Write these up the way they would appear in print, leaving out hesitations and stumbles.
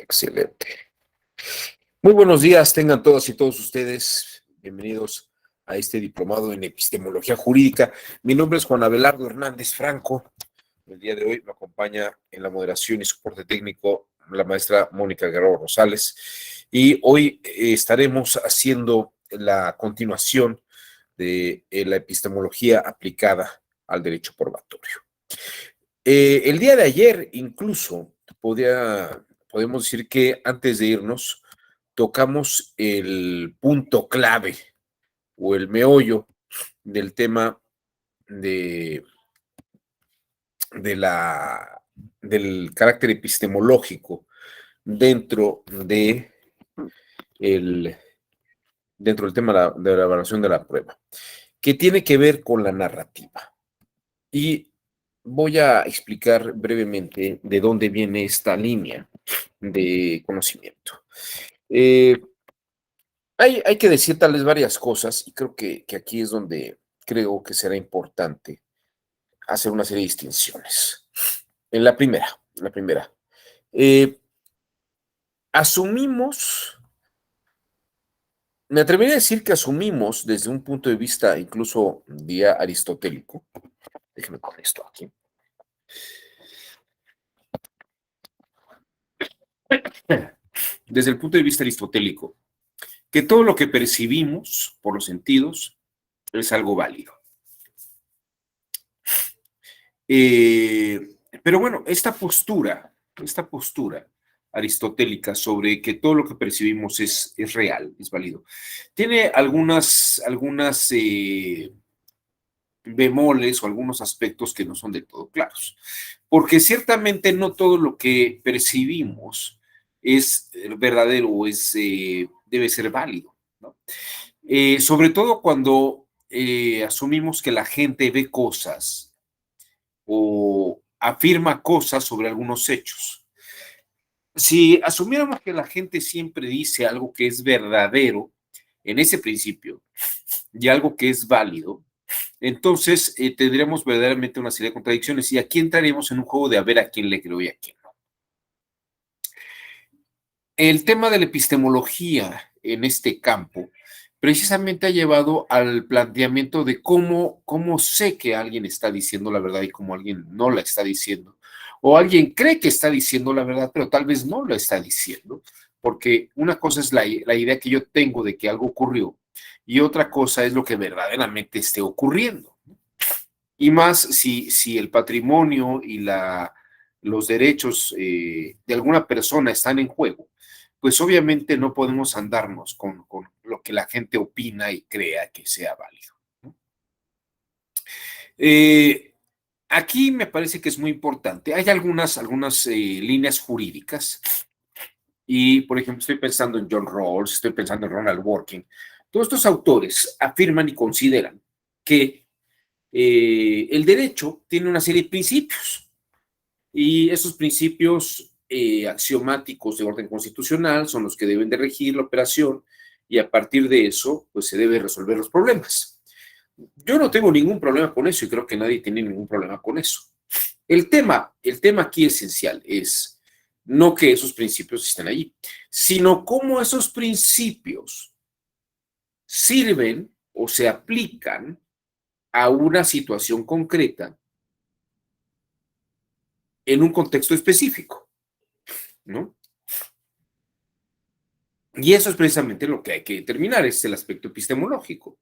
Excelente. Muy buenos días, tengan todas y todos ustedes. Bienvenidos a este diplomado en epistemología jurídica. Mi nombre es Juan Abelardo Hernández Franco. El día de hoy me acompaña en la moderación y soporte técnico la maestra Mónica Guerrero Rosales. Y hoy estaremos haciendo la continuación de la epistemología aplicada al derecho probatorio. El día de ayer incluso podemos decir que antes de irnos tocamos el punto clave o el meollo del tema de, de la, del carácter epistemológico dentro el, dentro del tema de la evaluación de la prueba, que tiene que ver con la narrativa. Y voy a explicar brevemente de dónde viene esta línea de conocimiento. Hay que decir tal vez varias cosas y creo que aquí es donde creo que será importante hacer una serie de distinciones. En la primera, asumimos, me atrevería a decir que asumimos desde un punto de vista incluso día aristotélico. Déjeme con esto aquí. Desde el punto de vista aristotélico, que todo lo que percibimos por los sentidos es algo válido. Pero bueno, esta postura aristotélica sobre que todo lo que percibimos es real, es válido, tiene algunas bemoles o algunos aspectos que no son del todo claros, porque ciertamente no todo lo que percibimos es verdadero o debe ser válido, ¿no? Sobre todo cuando asumimos que la gente ve cosas o afirma cosas sobre algunos hechos. Si asumiéramos que la gente siempre dice algo que es verdadero en ese principio y algo que es válido, entonces tendríamos verdaderamente una serie de contradicciones y aquí entraremos en un juego de a ver a quién le creo y a quién no. El tema de la epistemología en este campo precisamente ha llevado al planteamiento de cómo sé que alguien está diciendo la verdad y cómo alguien no la está diciendo. O alguien cree que está diciendo la verdad, pero tal vez no lo está diciendo, porque una cosa es la idea que yo tengo de que algo ocurrió y otra cosa es lo que verdaderamente esté ocurriendo. Y más si el patrimonio y los derechos de alguna persona están en juego, pues obviamente no podemos andarnos con lo que la gente opina y crea que sea válido, ¿no? Aquí me parece que es muy importante. Hay algunas líneas jurídicas y, por ejemplo, estoy pensando en John Rawls, estoy pensando en Ronald Dworkin. Todos estos autores afirman y consideran que el derecho tiene una serie de principios y esos principios axiomáticos de orden constitucional son los que deben de regir la operación y a partir de eso pues se deben resolver los problemas. Yo no tengo ningún problema con eso y creo que nadie tiene ningún problema con eso. El tema aquí esencial es no que esos principios estén ahí, sino cómo esos principios sirven o se aplican a una situación concreta en un contexto específico, ¿no? Y eso es precisamente lo que hay que determinar, es el aspecto epistemológico.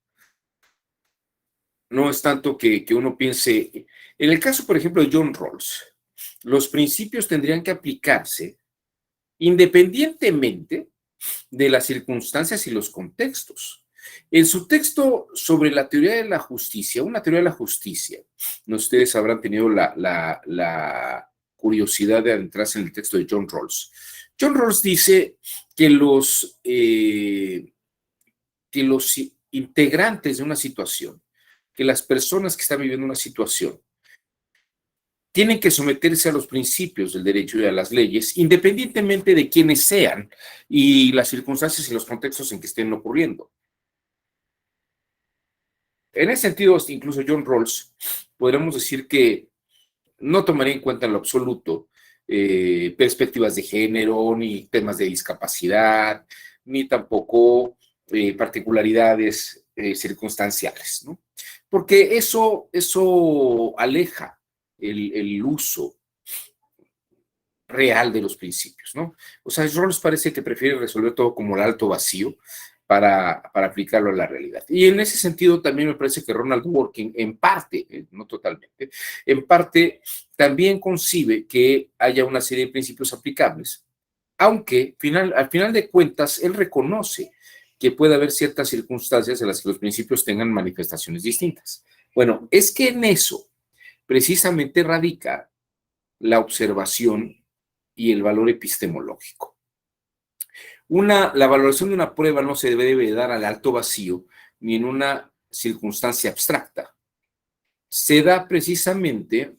No es tanto que uno piense, en el caso, por ejemplo, de John Rawls, los principios tendrían que aplicarse independientemente de las circunstancias y los contextos. En su texto sobre la teoría de la justicia, una teoría de la justicia, no ustedes habrán tenido la curiosidad de adentrarse en el texto de John Rawls. John Rawls dice que los integrantes de una situación, que las personas que están viviendo una situación, tienen que someterse a los principios del derecho y a las leyes, independientemente de quiénes sean y las circunstancias y los contextos en que estén ocurriendo. En ese sentido, incluso John Rawls, podríamos decir que no tomaría en cuenta en lo absoluto perspectivas de género, ni temas de discapacidad, ni tampoco particularidades circunstanciales, ¿no? Porque eso aleja el uso real de los principios, ¿no? O sea, Rawls parece que prefiere resolver todo como el alto vacío para aplicarlo a la realidad. Y en ese sentido también me parece que Ronald Dworkin, en parte, no totalmente, en parte también concibe que haya una serie de principios aplicables, aunque al final de cuentas él reconoce que puede haber ciertas circunstancias en las que los principios tengan manifestaciones distintas. Bueno, es que en eso precisamente radica la observación y el valor epistemológico. La valoración de una prueba no se debe dar al alto vacío ni en una circunstancia abstracta. Se da precisamente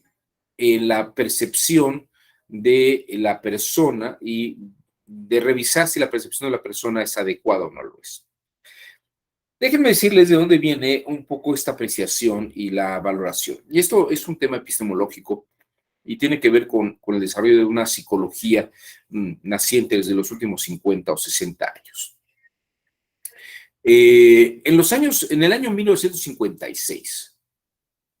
en la percepción de la persona y de revisar si la percepción de la persona es adecuada o no lo es. Déjenme decirles de dónde viene un poco esta apreciación y la valoración. Y esto es un tema epistemológico y tiene que ver con el desarrollo de una psicología naciente desde los últimos 50 o 60 años. En el año 1956,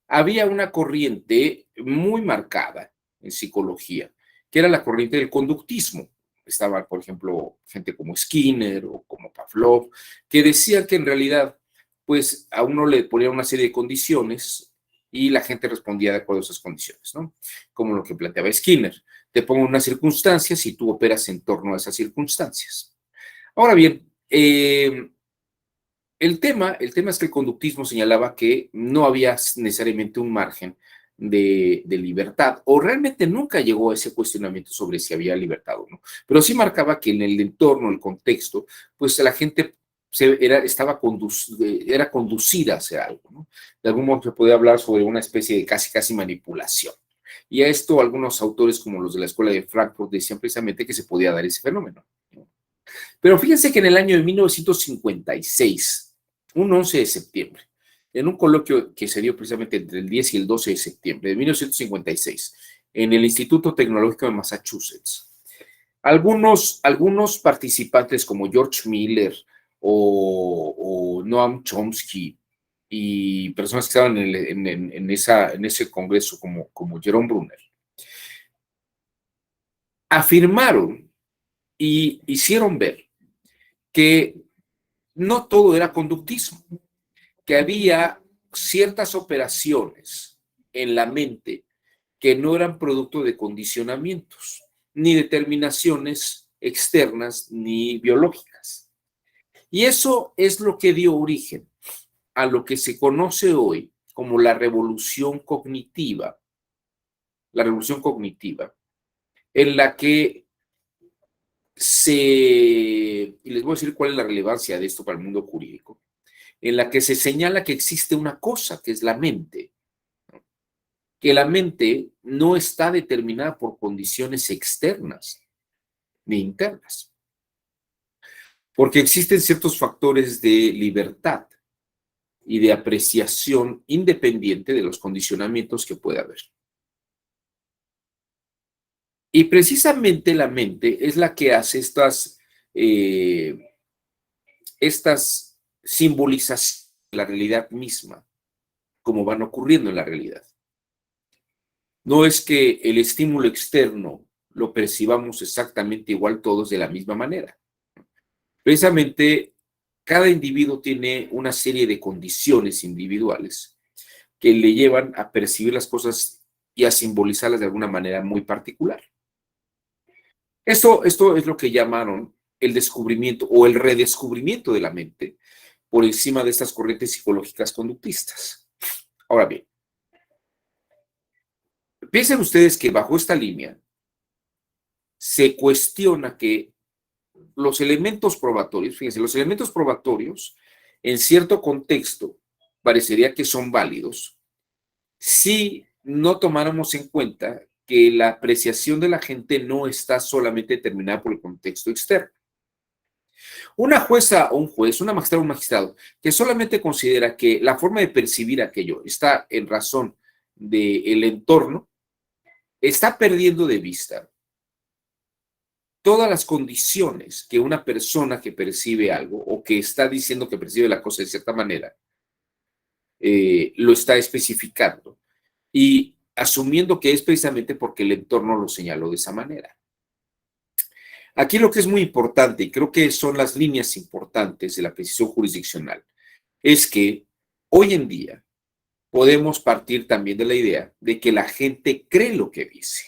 había una corriente muy marcada en psicología, que era la corriente del conductismo. Estaba, por ejemplo, gente como Skinner o como Pavlov, que decían que en realidad, pues a uno le ponían una serie de condiciones y la gente respondía de acuerdo a esas condiciones, ¿no? Como lo que planteaba Skinner. Te pongo unas circunstancias y tú operas en torno a esas circunstancias. Ahora bien, el tema es que el conductismo señalaba que no había necesariamente un margen de libertad, o realmente nunca llegó a ese cuestionamiento sobre si había libertad o no, pero sí marcaba que en el entorno, el contexto, pues la gente era conducida hacia algo, ¿no? De algún modo se podía hablar sobre una especie de casi manipulación. Y a esto algunos autores como los de la Escuela de Frankfurt decían precisamente que se podía dar ese fenómeno, ¿no? Pero fíjense que en el año de 1956, un 11 de septiembre, en un coloquio que se dio precisamente entre el 10 y el 12 de septiembre de 1956, en el Instituto Tecnológico de Massachusetts, algunos participantes como George Miller o Noam Chomsky y personas que estaban en ese congreso como Jerome Brunner, afirmaron y hicieron ver que no todo era conductismo, que había ciertas operaciones en la mente que no eran producto de condicionamientos, ni determinaciones externas ni biológicas. Y eso es lo que dio origen a lo que se conoce hoy como la revolución cognitiva, en la que y les voy a decir cuál es la relevancia de esto para el mundo jurídico, en la que se señala que existe una cosa que es la mente, ¿no? Que la mente no está determinada por condiciones externas ni internas, porque existen ciertos factores de libertad y de apreciación independiente de los condicionamientos que puede haber. Y precisamente la mente es la que hace estas simbolizaciones de la realidad misma, como van ocurriendo en la realidad. No es que el estímulo externo lo percibamos exactamente igual todos de la misma manera. Precisamente, cada individuo tiene una serie de condiciones individuales que le llevan a percibir las cosas y a simbolizarlas de alguna manera muy particular. Esto es lo que llamaron el descubrimiento o el redescubrimiento de la mente por encima de estas corrientes psicológicas conductistas. Ahora bien, piensen ustedes que bajo esta línea se cuestiona que los elementos probatorios, fíjense, los elementos probatorios en cierto contexto parecería que son válidos si no tomáramos en cuenta que la apreciación de la gente no está solamente determinada por el contexto externo. Una jueza o un juez, una magistrada o un magistrado, que solamente considera que la forma de percibir aquello está en razón del entorno, está perdiendo de vista todas las condiciones que una persona que percibe algo o que está diciendo que percibe la cosa de cierta manera, lo está especificando y asumiendo que es precisamente porque el entorno lo señaló de esa manera. Aquí lo que es muy importante, y creo que son las líneas importantes de la precisión jurisdiccional, es que hoy en día podemos partir también de la idea de que la gente cree lo que dice,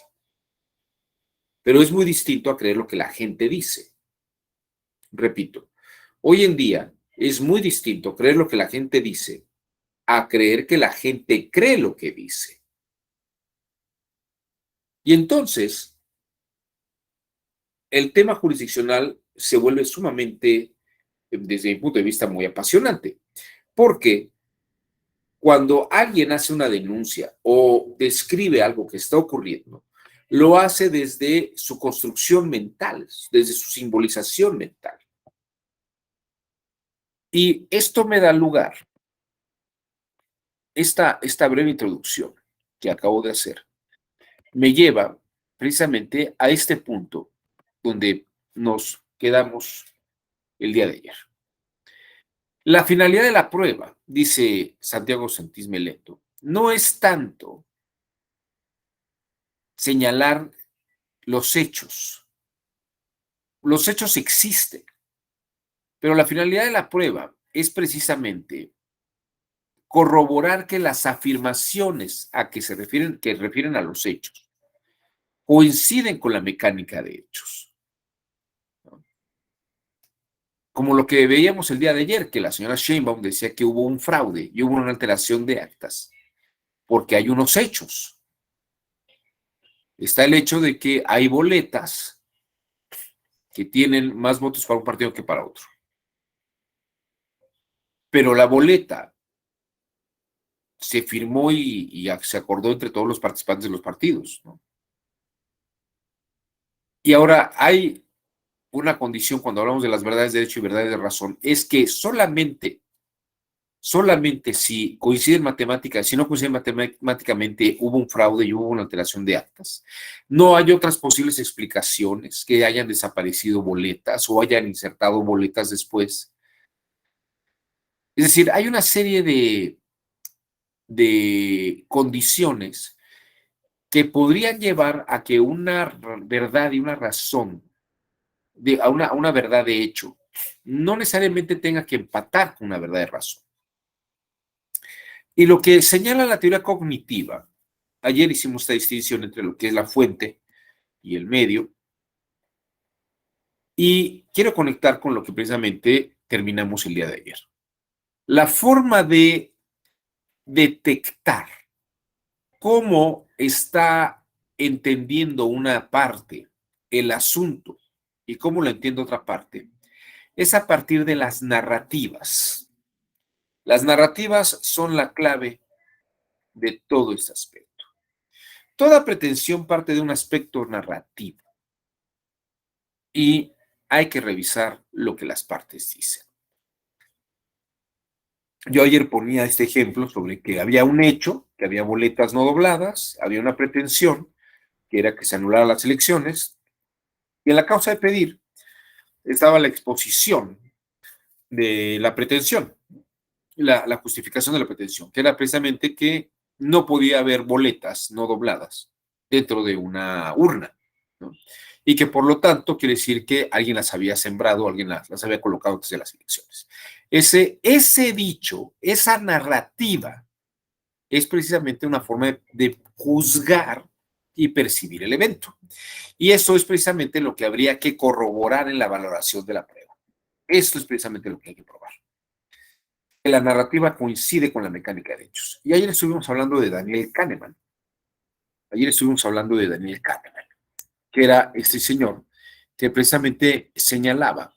pero es muy distinto a creer lo que la gente dice. Repito, hoy en día es muy distinto creer lo que la gente dice a creer que la gente cree lo que dice. Y entonces, el tema jurisdiccional se vuelve sumamente, desde mi punto de vista, muy apasionante, porque cuando alguien hace una denuncia o describe algo que está ocurriendo, lo hace desde su construcción mental, desde su simbolización mental. Y esto me da lugar, esta breve introducción que acabo de hacer, me lleva precisamente a este punto donde nos quedamos el día de ayer. La finalidad de la prueba, dice Santiago Santís Meleto, no es tanto señalar los hechos. Los hechos existen, pero la finalidad de la prueba es precisamente corroborar que las afirmaciones a que refieren a los hechos coinciden con la mecánica de hechos. ¿No? Como lo que veíamos el día de ayer, que la señora Sheinbaum decía que hubo un fraude y hubo una alteración de actas, porque hay unos hechos. Está el hecho de que hay boletas que tienen más votos para un partido que para otro. Pero la boleta se firmó y se acordó entre todos los participantes de los partidos, ¿no? Y ahora hay una condición cuando hablamos de las verdades de derecho y verdades de razón, es que solamente si coinciden matemáticas, si no coinciden matemáticamente, hubo un fraude y hubo una alteración de actas. No hay otras posibles explicaciones que hayan desaparecido boletas o hayan insertado boletas después. Es decir, hay una serie de condiciones que podrían llevar a que una verdad y una razón, a una verdad de hecho, no necesariamente tenga que empatar con una verdad de razón. Y lo que señala la teoría cognitiva, ayer hicimos esta distinción entre lo que es la fuente y el medio, y quiero conectar con lo que precisamente terminamos el día de ayer. La forma de detectar cómo está entendiendo una parte el asunto y cómo lo entiende otra parte es a partir de las narrativas. Las narrativas son la clave de todo este aspecto. Toda pretensión parte de un aspecto narrativo y hay que revisar lo que las partes dicen. Yo ayer ponía este ejemplo sobre que había un hecho, que había boletas no dobladas, había una pretensión, que era que se anularan las elecciones, y en la causa de pedir estaba la exposición de la pretensión, la justificación de la pretensión, que era precisamente que no podía haber boletas no dobladas dentro de una urna, ¿no? Y que por lo tanto quiere decir que alguien las había sembrado, alguien las había colocado antes de las elecciones. Ese dicho, esa narrativa, es precisamente una forma de juzgar y percibir el evento. Y eso es precisamente lo que habría que corroborar en la valoración de la prueba. Esto es precisamente lo que hay que probar. Que la narrativa coincide con la mecánica de hechos. Y ayer estuvimos hablando de Daniel Kahneman. Que era este señor que precisamente señalaba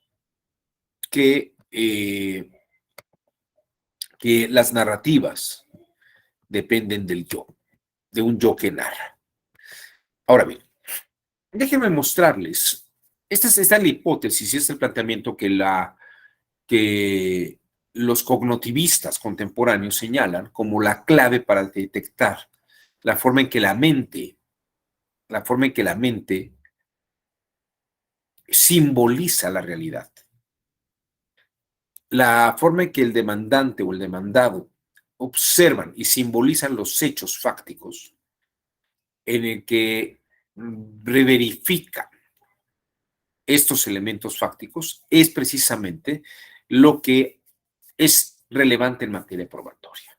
que las narrativas dependen del yo, de un yo que narra. Ahora bien, déjenme mostrarles, esta es la hipótesis y este es el planteamiento que los cognitivistas contemporáneos señalan como la clave para detectar la forma en que la mente simboliza la realidad. La forma en que el demandante o el demandado observan y simbolizan los hechos fácticos en el que reverifica estos elementos fácticos es precisamente lo que es relevante en materia probatoria.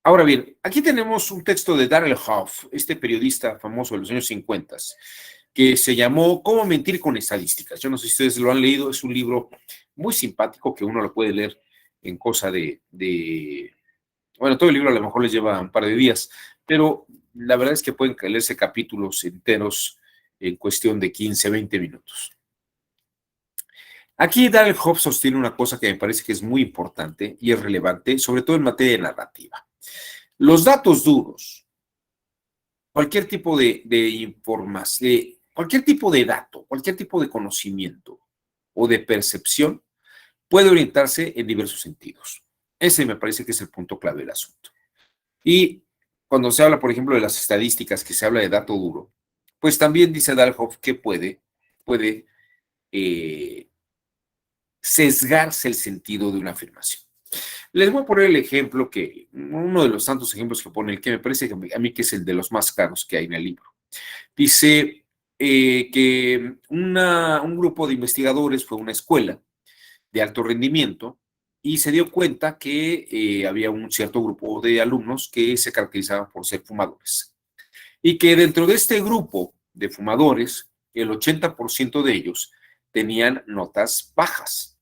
Ahora bien, aquí tenemos un texto de Darrell Hough, este periodista famoso de los años 50, que se llamó ¿Cómo mentir con estadísticas? Yo no sé si ustedes lo han leído, es un libro muy simpático que uno lo puede leer en cosa bueno, todo el libro a lo mejor les lleva un par de días, pero la verdad es que pueden leerse capítulos enteros en cuestión de 15, 20 minutos. Aquí Darrell Hough sostiene una cosa que me parece que es muy importante y es relevante, sobre todo en materia de narrativa. Los datos duros, cualquier tipo de información, cualquier tipo de dato, cualquier tipo de conocimiento o de percepción puede orientarse en diversos sentidos. Ese me parece que es el punto clave del asunto. Y cuando se habla, por ejemplo, de las estadísticas, que se habla de dato duro, pues también dice Darrell Hough que puede sesgarse el sentido de una afirmación. Les voy a poner el ejemplo uno de los tantos ejemplos que pone, el que me parece que a mí que es el de los más claros que hay en el libro. Dice que un grupo de investigadores fue a una escuela de alto rendimiento y se dio cuenta que había un cierto grupo de alumnos que se caracterizaban por ser fumadores. Y que dentro de este grupo de fumadores, el 80% de ellos tenían notas bajas,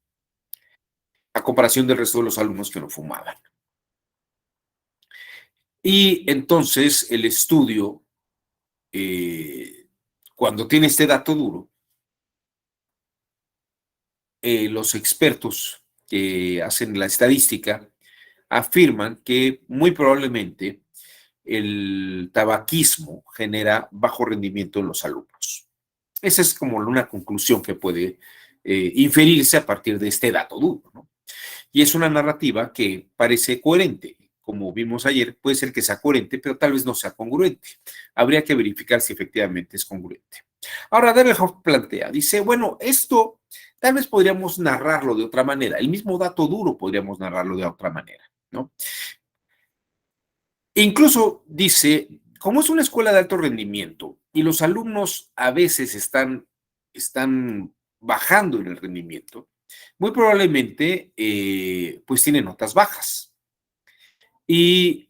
a comparación del resto de los alumnos que no fumaban. Y entonces el estudio, cuando tiene este dato duro, los expertos que hacen la estadística afirman que muy probablemente el tabaquismo genera bajo rendimiento en los alumnos. Esa es como una conclusión que puede inferirse a partir de este dato duro, ¿no? Y es una narrativa que parece coherente. Como vimos ayer, puede ser que sea coherente, pero tal vez no sea congruente. Habría que verificar si efectivamente es congruente. Ahora, Darrell Hough plantea, dice, bueno, esto tal vez podríamos narrarlo de otra manera. El mismo dato duro podríamos narrarlo de otra manera, ¿no? E incluso dice, como es una escuela de alto rendimiento y los alumnos a veces están bajando en el rendimiento, muy probablemente pues tienen notas bajas. Y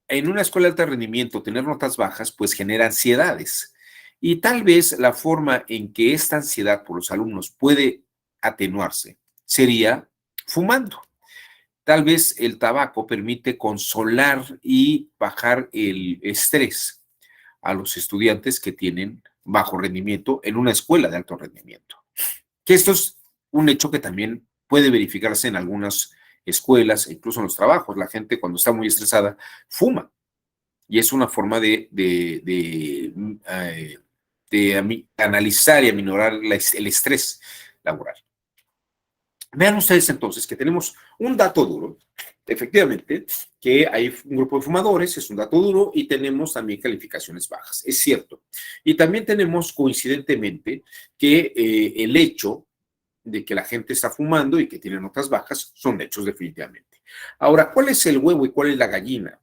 en una escuela de alto rendimiento tener notas bajas pues genera ansiedades. Y tal vez la forma en que esta ansiedad por los alumnos puede atenuarse sería fumando. Tal vez el tabaco permite consolar y bajar el estrés a los estudiantes que tienen bajo rendimiento en una escuela de alto rendimiento. Que esto es un hecho que también puede verificarse en algunas escuelas, incluso en los trabajos. La gente cuando está muy estresada fuma y es una forma de analizar y aminorar el estrés laboral. Vean ustedes entonces que tenemos un dato duro, efectivamente, que hay un grupo de fumadores, es un dato duro, y tenemos también calificaciones bajas, es cierto. Y también tenemos coincidentemente que el hecho de que la gente está fumando y que tiene notas bajas son hechos definitivamente. Ahora, ¿cuál es el huevo y cuál es la gallina?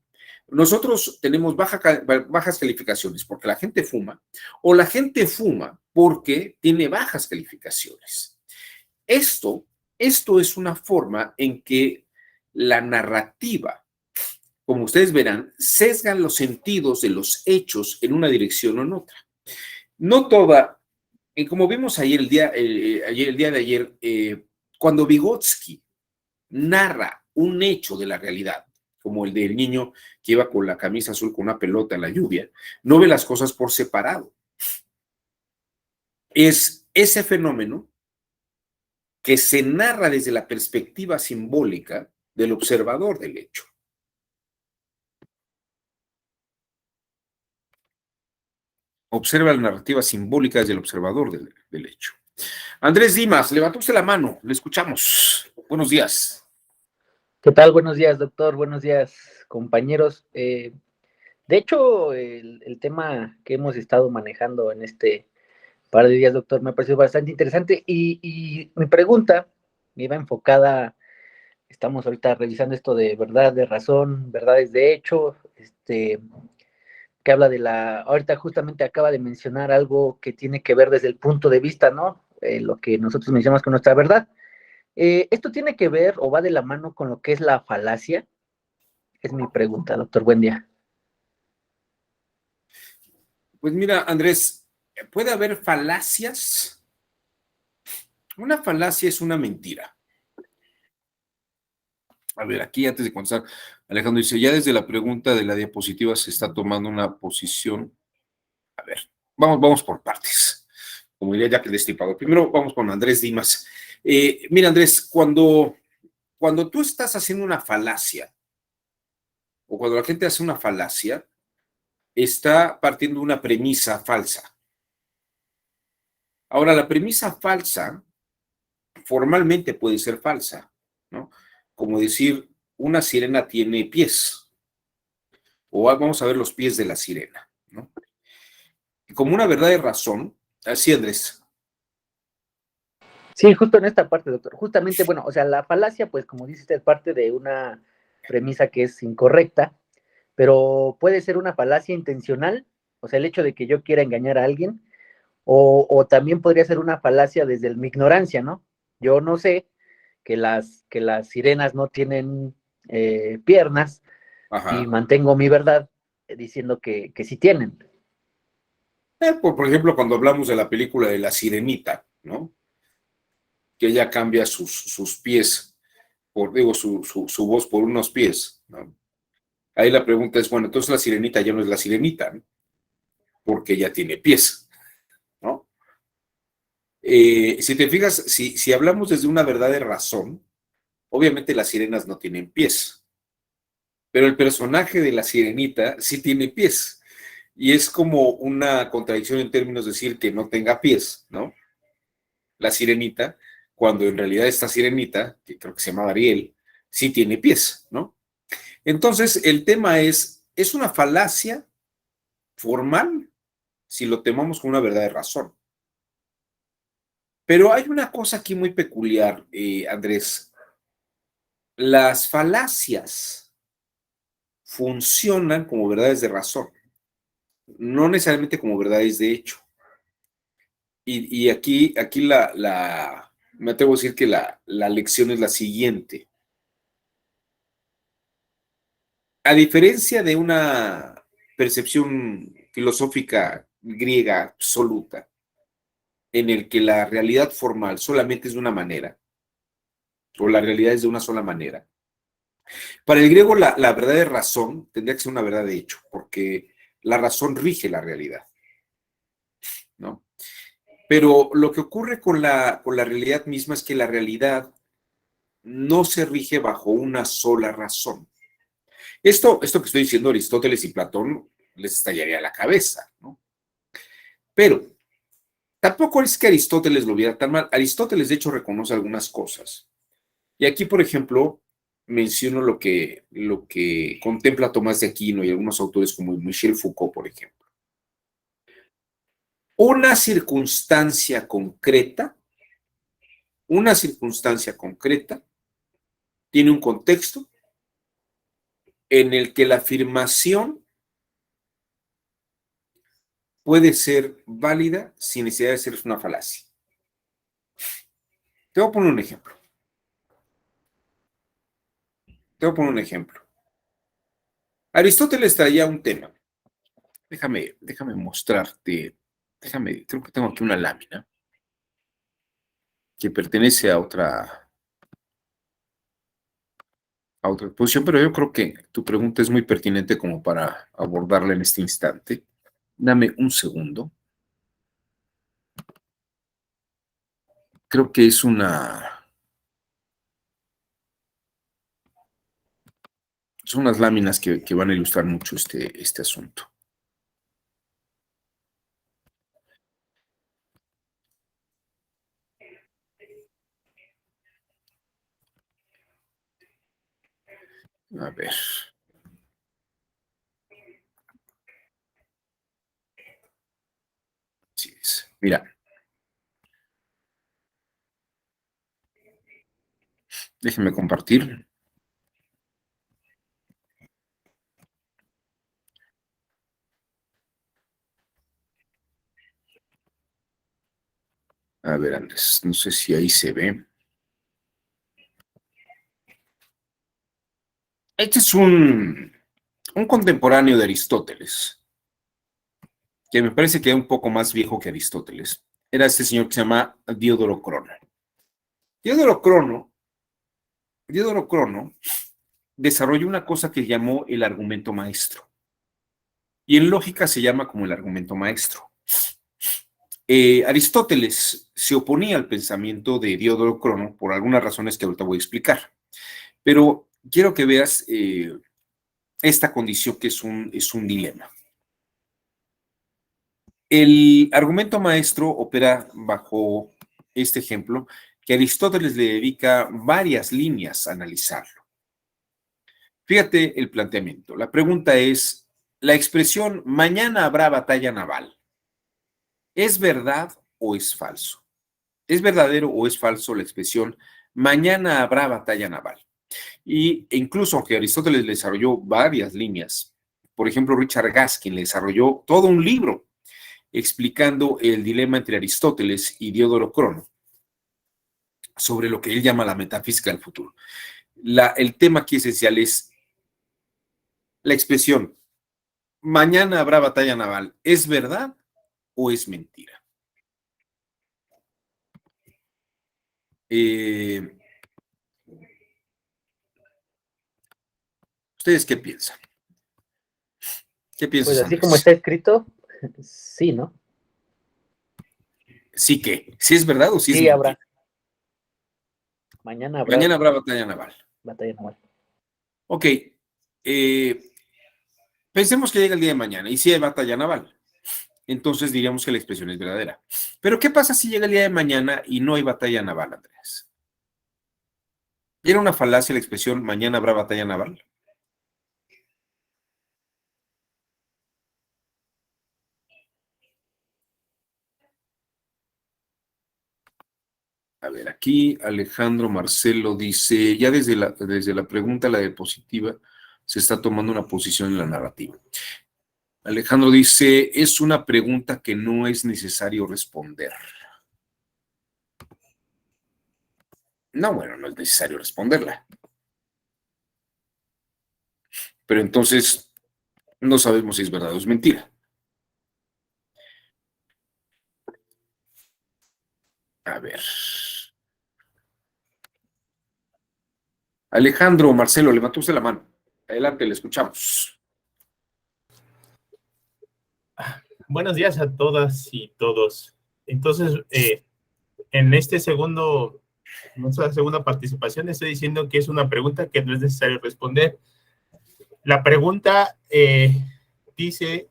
Nosotros tenemos bajas calificaciones porque la gente fuma, o la gente fuma porque tiene bajas calificaciones. Esto es una forma en que la narrativa, como ustedes verán, sesgan los sentidos de los hechos en una dirección o en otra. No toda, como vimos ayer, el día de ayer, cuando Vygotsky narra un hecho de la realidad, como el del niño que iba con la camisa azul con una pelota en la lluvia, no ve las cosas por separado. Es ese fenómeno que se narra desde la perspectiva simbólica del observador del hecho. Observa la narrativa simbólica desde el observador del hecho. Andrés Dimas, levantó usted la mano, le escuchamos. Buenos días. ¿Qué tal? Buenos días, doctor. Buenos días, compañeros. De hecho, el tema que hemos estado manejando en este par de días, doctor. Me ha parecido bastante interesante. Y mi pregunta me iba enfocada, estamos ahorita revisando esto de verdad, de razón, verdades de hecho, que habla de ahorita justamente acaba de mencionar algo que tiene que ver desde el punto de vista, ¿no? Lo que nosotros mencionamos con nuestra verdad. ¿Esto tiene que ver o va de la mano con lo que es la falacia? Es mi pregunta, doctor. Buen día. Pues mira, Andrés, puede haber falacias. Una falacia es una mentira. A ver, aquí antes de comenzar, Alejandro dice, ya desde la pregunta de la diapositiva se está tomando una posición. A ver, vamos por partes. Como diría Jack el Destripador. Primero vamos con Andrés Dimas. Mira, Andrés, cuando tú estás haciendo una falacia, o cuando la gente hace una falacia, está partiendo de una premisa falsa. Ahora, la premisa falsa formalmente puede ser falsa, ¿no? Como decir, una sirena tiene pies, o vamos a ver los pies de la sirena, ¿no? Como una verdad de razón, así, Andrés. Sí, justo en esta parte, doctor. Justamente, bueno, o sea, la falacia, pues como dice usted, parte de una premisa que es incorrecta, pero puede ser una falacia intencional, o sea, el hecho de que yo quiera engañar a alguien, o también podría ser una falacia desde mi ignorancia, ¿no? Yo no sé que las sirenas no tienen piernas y Ajá. mantengo mi verdad diciendo que sí tienen. Por ejemplo, cuando hablamos de la película de la sirenita, ¿no? Que ella cambia sus pies, digo, su voz por unos pies, ¿no? Ahí la pregunta es, bueno, entonces la sirenita ya no es la sirenita, ¿no? Porque ella tiene pies, ¿no? Si te fijas, si hablamos desde una verdad de razón, obviamente las sirenas no tienen pies, pero el personaje de la sirenita sí tiene pies. Y es como una contradicción en términos de decir que no tenga pies, ¿no? La sirenita, cuando en realidad esta sirenita, que creo que se llama Ariel, sí tiene pies, ¿no? Entonces, el tema es una falacia formal si lo tomamos como una verdad de razón. Pero hay una cosa aquí muy peculiar, Andrés. Las falacias funcionan como verdades de razón, no necesariamente como verdades de hecho. Y aquí me atrevo a decir que la lección es la siguiente. A diferencia de una percepción filosófica griega absoluta, en el que la realidad formal solamente es de una manera, o la realidad es de una sola manera, para el griego la verdad de razón tendría que ser una verdad de hecho, porque la razón rige la realidad, ¿no? Pero lo que ocurre con la realidad misma es que la realidad no se rige bajo una sola razón. Esto que estoy diciendo Aristóteles y Platón les estallaría la cabeza, ¿no? Pero tampoco es que Aristóteles lo viera tan mal. Aristóteles, de hecho, reconoce algunas cosas. Y aquí, por ejemplo, menciono lo que contempla Tomás de Aquino y algunos autores como Michel Foucault, por ejemplo. Una circunstancia concreta, una circunstancia concreta tiene un contexto en el que la afirmación puede ser válida sin necesidad de ser una falacia. Te voy a poner un ejemplo. Te voy a poner un ejemplo. Aristóteles traía un tema. Déjame mostrarte. Creo que tengo aquí una lámina que pertenece a otra exposición, pero yo creo que tu pregunta es muy pertinente como para abordarla en este instante. Dame un segundo. Creo que son unas láminas que van a ilustrar mucho este asunto. A ver. Sí, mira. Déjenme compartir. A ver, Andrés, no sé si ahí se ve. Este es un contemporáneo de Aristóteles, que me parece que es un poco más viejo que Aristóteles. Era este señor que se llama Diodoro Crono. Diodoro Crono, Diodoro Crono desarrolló una cosa que llamó el argumento maestro. Y en lógica se llama como el argumento maestro. Aristóteles se oponía al pensamiento de Diodoro Crono por algunas razones que ahorita voy a explicar. Pero quiero que veas esta condición que es un dilema. El argumento maestro opera bajo este ejemplo, que Aristóteles le dedica varias líneas a analizarlo. Fíjate el planteamiento. La pregunta es, la expresión mañana habrá batalla naval, ¿es verdad o es falso? ¿Es verdadero o es falso la expresión mañana habrá batalla naval? Y incluso aunque Aristóteles le desarrolló varias líneas, por ejemplo, Richard Gaskin le desarrolló todo un libro explicando el dilema entre Aristóteles y Diodoro Crono sobre lo que él llama la metafísica del futuro. El tema aquí esencial es la expresión mañana habrá batalla naval, ¿es verdad o es mentira? ¿Ustedes qué piensan? ¿Qué Pues piensas, así como Andrés? está escrito, sí, ¿no? Sí que, si es verdad o si es Sí mentira. habrá. Mañana habrá Mañana habrá batalla naval. batalla naval. Ok, pensemos que llega el día de mañana y si hay batalla naval. Entonces diríamos que la expresión es verdadera. Pero ¿qué pasa si llega el día de mañana y no hay batalla naval, Andrés? ¿Era una falacia la expresión mañana habrá batalla naval? A ver, aquí Alejandro Marcelo dice, ya desde la pregunta, la diapositiva, se está tomando una posición en la narrativa. Alejandro dice, es una pregunta que no es necesario responder. No, bueno, no es necesario responderla. Pero entonces no sabemos si es verdad o es mentira. A ver. Alejandro Marcelo, levantó usted la mano. Adelante, le escuchamos. Buenos días a todas y todos. Entonces, en nuestra segunda participación, estoy diciendo que es una pregunta que no es necesario responder. La pregunta dice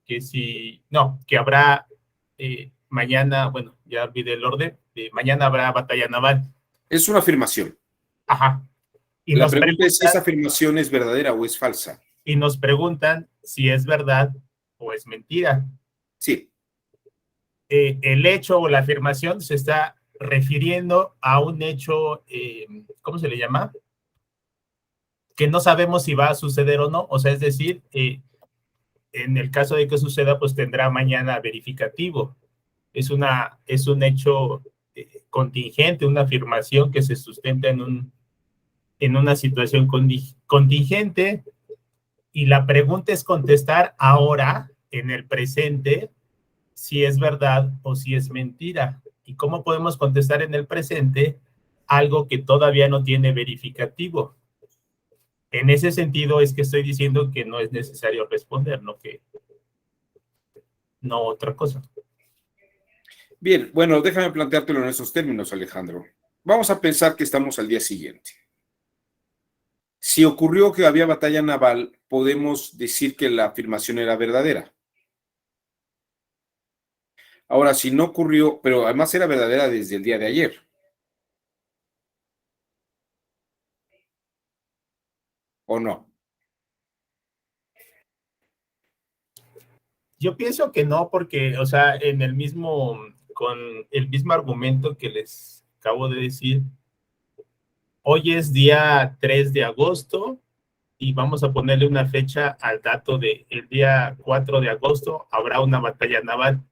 que habrá mañana, bueno, ya olvidé el orden, mañana habrá batalla naval. Es una afirmación. Ajá. Y La pregunta es si esa afirmación es verdadera o es falsa. Y nos preguntan si es verdad o es mentira. Sí. El hecho o la afirmación se está refiriendo a un hecho, ¿cómo se le llama? Que no sabemos si va a suceder o no. O sea, es decir, en el caso de que suceda, pues tendrá mañana verificativo. Es un hecho contingente, una afirmación que se sustenta en una situación contingente, y la pregunta es contestar ahora, en el presente, si es verdad o si es mentira. ¿Y cómo podemos contestar en el presente algo que todavía no tiene verificativo? En ese sentido es que estoy diciendo que no es necesario responder, no otra cosa. Bien, bueno, déjame planteártelo en esos términos, Alejandro. Vamos a pensar que estamos al día siguiente. Si ocurrió que había batalla naval, podemos decir que la afirmación era verdadera. Ahora, si no ocurrió, pero además era verdadera desde el día de ayer. ¿O no? Yo pienso que no, porque, o sea, con el mismo argumento que les acabo de decir, hoy es día 3 de agosto y vamos a ponerle una fecha al dato de el día 4 de agosto habrá una batalla naval,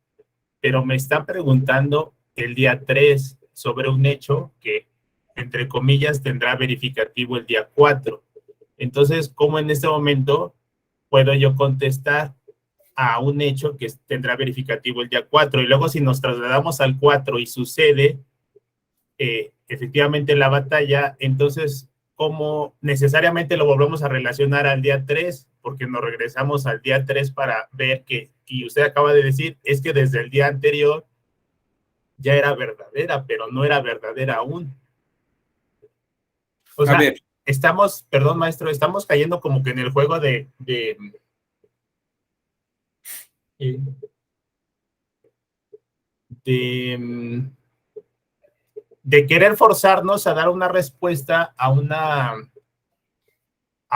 pero me están preguntando el día 3 sobre un hecho que, entre comillas, tendrá verificativo el día 4. Entonces, ¿cómo en este momento puedo yo contestar a un hecho que tendrá verificativo el día 4? Y luego si nos trasladamos al 4 y sucede efectivamente la batalla, entonces, ¿cómo necesariamente lo volvemos a relacionar al día 3? Porque nos regresamos al día 3 para ver que, y usted acaba de decir, es que desde el día anterior ya era verdadera, pero no era verdadera aún. O sea, estamos, perdón maestro, estamos cayendo como que en el juego de querer forzarnos a dar una respuesta a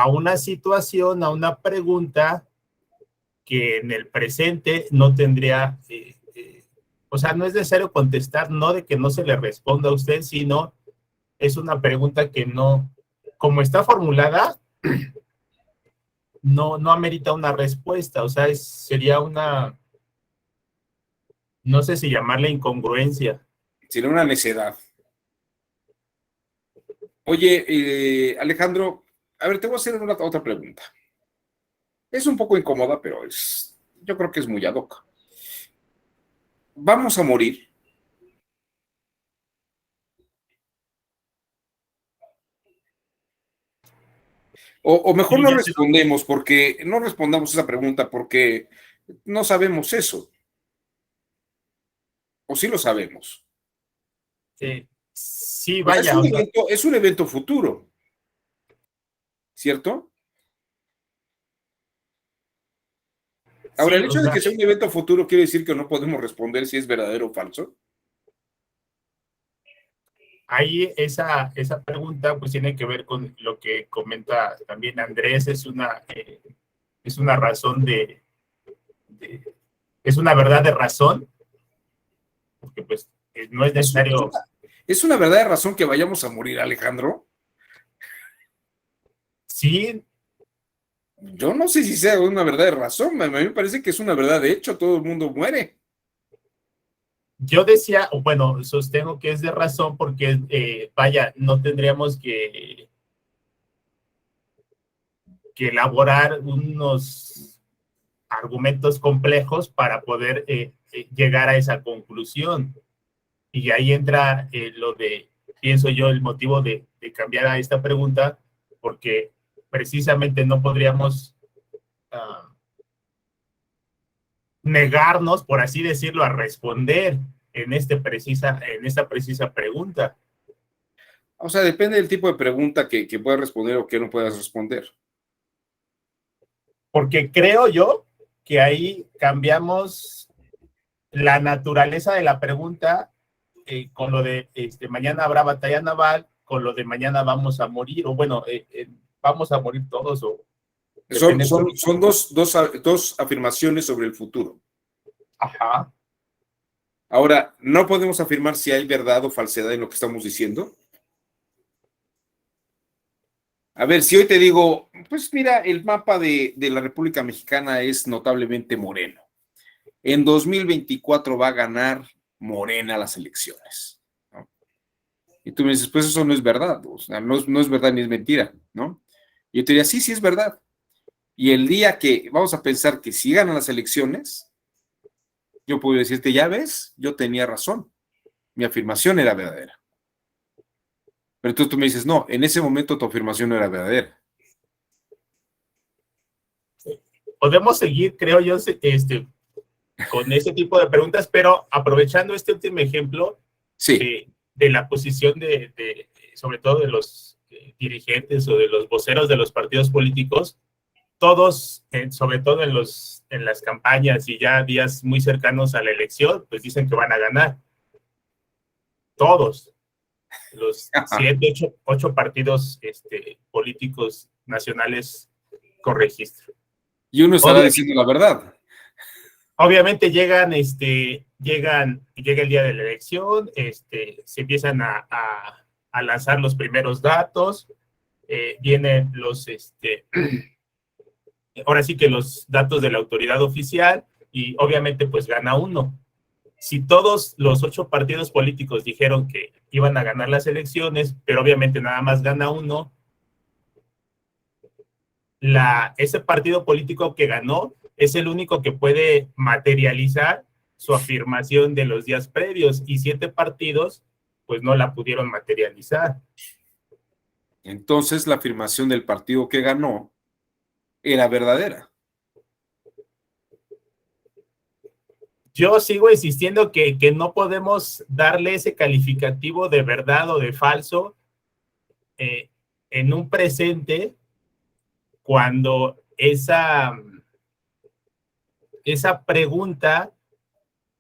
una situación, a una pregunta que en el presente no tendría, o sea, no es necesario contestar, no de que no se le responda a usted, sino es una pregunta que no, como está formulada, no amerita una respuesta, o sea, sería una, no sé si llamarle incongruencia. Sería una necedad. Oye, Alejandro, a ver, te voy a hacer otra pregunta. Es un poco incómoda, pero yo creo que es muy ad hoc. ¿Vamos a morir? O mejor no respondemos, porque no respondamos esa pregunta porque no sabemos eso. ¿O sí lo sabemos? Sí, vaya. Es un evento futuro, ¿cierto? Ahora, el hecho de que sea un evento futuro quiere decir que no podemos responder si es verdadero o falso. Ahí esa pregunta pues tiene que ver con lo que comenta también Andrés, es una razón es una verdad de razón, porque pues no es necesario. ¿Es una verdad de razón que vayamos a morir, Alejandro? Sí. Yo no sé si sea una verdad de razón, a mí me parece que es una verdad de hecho, todo el mundo muere. Yo decía, bueno, sostengo que es de razón porque, vaya, no tendríamos que elaborar unos argumentos complejos para poder llegar a esa conclusión. Y ahí entra lo de, pienso yo, el motivo de cambiar a esta pregunta, porque precisamente no podríamos negarnos, por así decirlo, a responder en esta precisa pregunta. O sea, depende del tipo de pregunta que puedas responder o que no puedas responder. Porque creo yo que ahí cambiamos la naturaleza de la pregunta con lo de mañana habrá batalla naval, con lo de mañana vamos a morir, o bueno, vamos a morir todos. Son dos afirmaciones sobre el futuro. Ajá. Ahora, ¿no podemos afirmar si hay verdad o falsedad en lo que estamos diciendo? A ver, si hoy te digo, pues mira, el mapa de la República Mexicana es notablemente moreno. En 2024 va a ganar Morena las elecciones, ¿no? Y tú me dices, pues eso no es verdad, o sea, no es verdad ni es mentira, ¿no? Y yo te diría, sí, sí es verdad. Y el día que vamos a pensar que si ganan las elecciones, yo puedo decirte, ya ves, yo tenía razón, mi afirmación era verdadera. Pero entonces tú me dices, no, en ese momento tu afirmación no era verdadera. Podemos seguir, creo yo, con ese tipo de preguntas, pero aprovechando este último ejemplo sí. de la posición sobre todo de los dirigentes o de los voceros de los partidos políticos, todos, sobre todo en las campañas y ya días muy cercanos a la elección, pues dicen que van a ganar. Todos. Los 7, 8 partidos políticos nacionales con registro. Y uno estará diciendo la verdad. Obviamente llega el día de la elección, se empiezan a a lanzar los primeros datos, vienen ahora sí que los datos de la autoridad oficial, y obviamente pues gana uno. Si todos los 8 partidos políticos dijeron que iban a ganar las elecciones, pero obviamente nada más gana uno, ese partido político que ganó es el único que puede materializar su afirmación de los días previos, y 7 partidos pues no la pudieron materializar. Entonces, la afirmación del partido que ganó era verdadera. Yo sigo insistiendo que no podemos darle ese calificativo de verdad o de falso en un presente cuando esa pregunta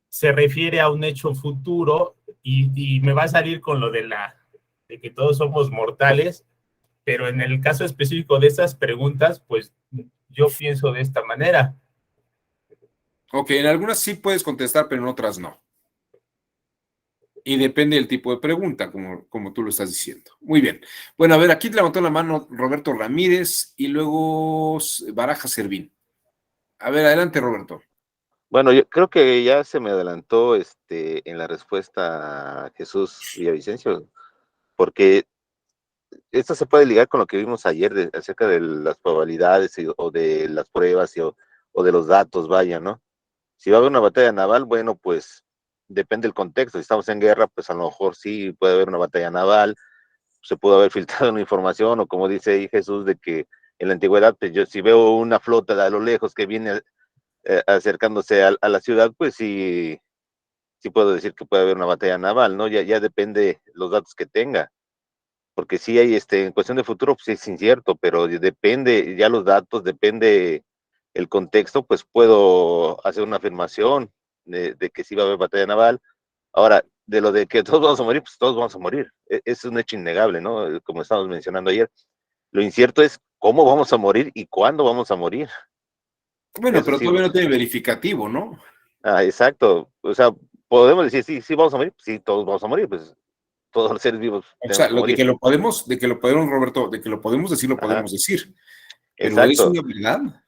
se refiere a un hecho futuro, y me va a salir con lo de que todos somos mortales, pero en el caso específico de esas preguntas, pues yo pienso de esta manera. Ok, en algunas sí puedes contestar, pero en otras no. Y depende del tipo de pregunta, como tú lo estás diciendo. Muy bien. Bueno, a ver, aquí levantó la mano Roberto Ramírez y luego Baraja Servín. A ver, adelante, Roberto. Bueno, yo creo que ya se me adelantó en la respuesta a Jesús Villavicencio, porque esto se puede ligar con lo que vimos ayer acerca de las probabilidades o de las pruebas o de los datos, vaya, ¿no? Si va a haber una batalla naval, bueno, pues depende del contexto. Si estamos en guerra, pues a lo mejor sí puede haber una batalla naval, se pudo haber filtrado una información, o como dice ahí Jesús, de que en la antigüedad, pues yo si veo una flota a lo lejos que viene acercándose a la ciudad, pues sí, sí puedo decir que puede haber una batalla naval, ¿no? Ya depende los datos que tenga, porque sí hay, en cuestión de futuro, pues es incierto, pero depende, ya los datos, depende el contexto, pues puedo hacer una afirmación de que sí va a haber batalla naval. Ahora, de lo de que todos vamos a morir, pues todos vamos a morir. Es un hecho innegable, ¿no? Como estábamos mencionando ayer. Lo incierto es cómo vamos a morir y cuándo vamos a morir. Bueno, Eso pero sí. todavía no tiene verificativo, ¿no? Exacto. O sea, podemos decir, sí, sí vamos a morir, sí, todos vamos a morir, pues todos los seres vivos O tenemos sea, que morir. de que lo podemos, Roberto, de que lo podemos decir, lo Ajá, podemos decir. Pero es exacto. una verdad.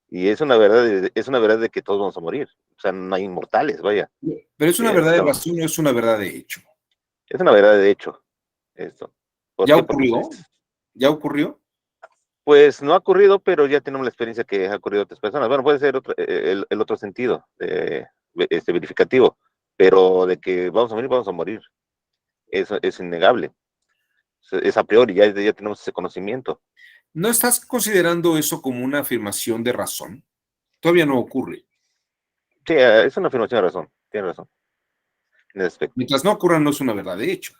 Y es una verdad de que todos vamos a morir. O sea, no hay inmortales, vaya. Pero es una verdad de Esto, razón, no es una verdad de hecho. es una verdad de hecho, esto. ¿Por ¿Ya qué? Porque ocurrió? ¿Ya ocurrió? pues no ha ocurrido, pero ya tenemos la experiencia que ha ocurrido a otras personas. Bueno, puede ser el otro sentido, verificativo, pero de que vamos a morir, vamos a morir. Eso es innegable. Es a priori, ya tenemos ese conocimiento. ¿No estás considerando eso como una afirmación de razón? Todavía no ocurre. Sí, es una afirmación de razón, tiene razón, en ese aspecto. Mientras no ocurra, no es una verdad de hecho.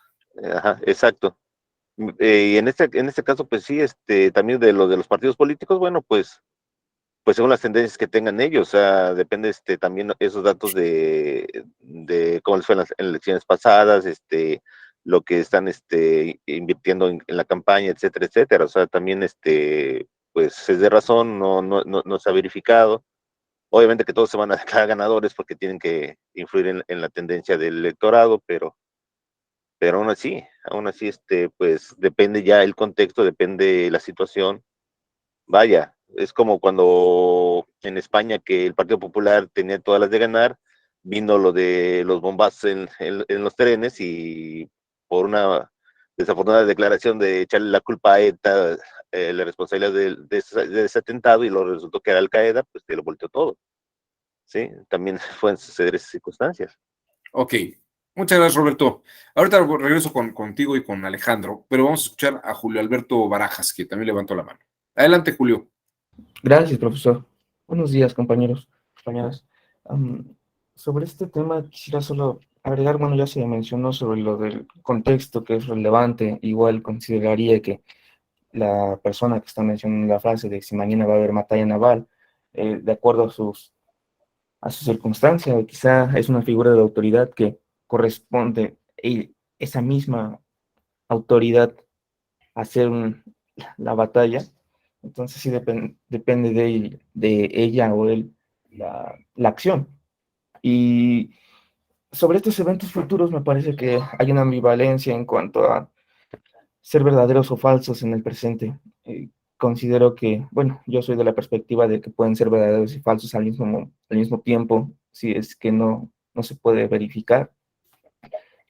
Ajá, exacto. Y en este caso, pues sí, también de los partidos políticos, bueno, pues según las tendencias que tengan ellos, o sea, depende también esos datos de cómo les fue en las elecciones pasadas, lo que están invirtiendo en la campaña, etcétera, etcétera. O sea, también pues es de razón, no se ha verificado. Obviamente que todos se van a declarar ganadores porque tienen que influir en la tendencia del electorado, pero aún así, pues depende ya el contexto, depende la situación. Vaya, es como cuando en España que el Partido Popular tenía todas las de ganar, vino lo de los bombazos en los trenes, y por una desafortunada declaración de echarle la culpa a ETA, la responsabilidad de ese atentado, y lo resultó que era Al Qaeda, pues te lo volteó todo. Sí, también pueden suceder esas circunstancias. Ok. Muchas gracias, Roberto. Ahorita regreso contigo y con Alejandro, pero vamos a escuchar a Julio Alberto Barajas, que también levantó la mano. Adelante, Julio. Gracias, profesor. Buenos días, compañeros, compañeras. Sobre este tema quisiera solo agregar, bueno, ya se mencionó sobre lo del contexto que es relevante. Igual consideraría que la persona que está mencionando la frase de si mañana va a haber batalla naval, de acuerdo a su circunstancia, quizá es una figura de autoridad que corresponde esa misma autoridad a hacer la batalla. Entonces sí depende de ella o él la acción. Y sobre estos eventos futuros me parece que hay una ambivalencia en cuanto a ser verdaderos o falsos en el presente. Considero que, bueno, yo soy de la perspectiva de que pueden ser verdaderos y falsos al mismo tiempo, si es que no se puede verificar.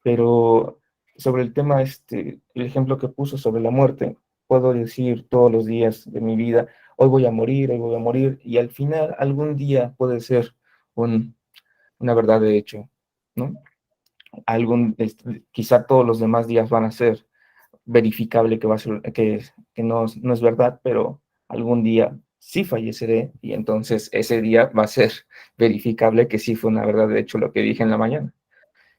Pero sobre el tema, el ejemplo que puso sobre la muerte, puedo decir todos los días de mi vida, hoy voy a morir, y al final, algún día puede ser una verdad de hecho, ¿no? Quizá todos los demás días van a ser verificable que va a ser, que no es verdad, pero algún día sí falleceré y entonces ese día va a ser verificable que sí fue una verdad de hecho lo que dije en la mañana.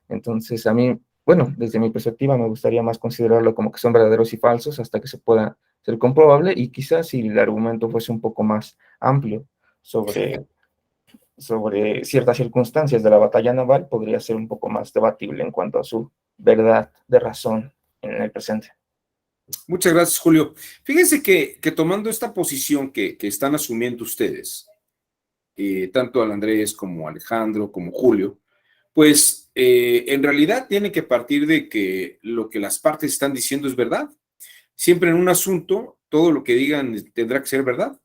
Entonces a mí, bueno, desde mi perspectiva me gustaría más considerarlo como que son verdaderos y falsos hasta que se pueda ser comprobable y quizás si el argumento fuese un poco más amplio sobre ciertas circunstancias de la batalla naval, podría ser un poco más debatible en cuanto a su verdad de razón en el presente. Muchas gracias, Julio. Fíjense que tomando esta posición que están asumiendo ustedes, tanto al Andrés como Alejandro, como Julio, pues en realidad tiene que partir de que lo que las partes están diciendo es verdad. Siempre en un asunto, todo lo que digan tendrá que ser verdad.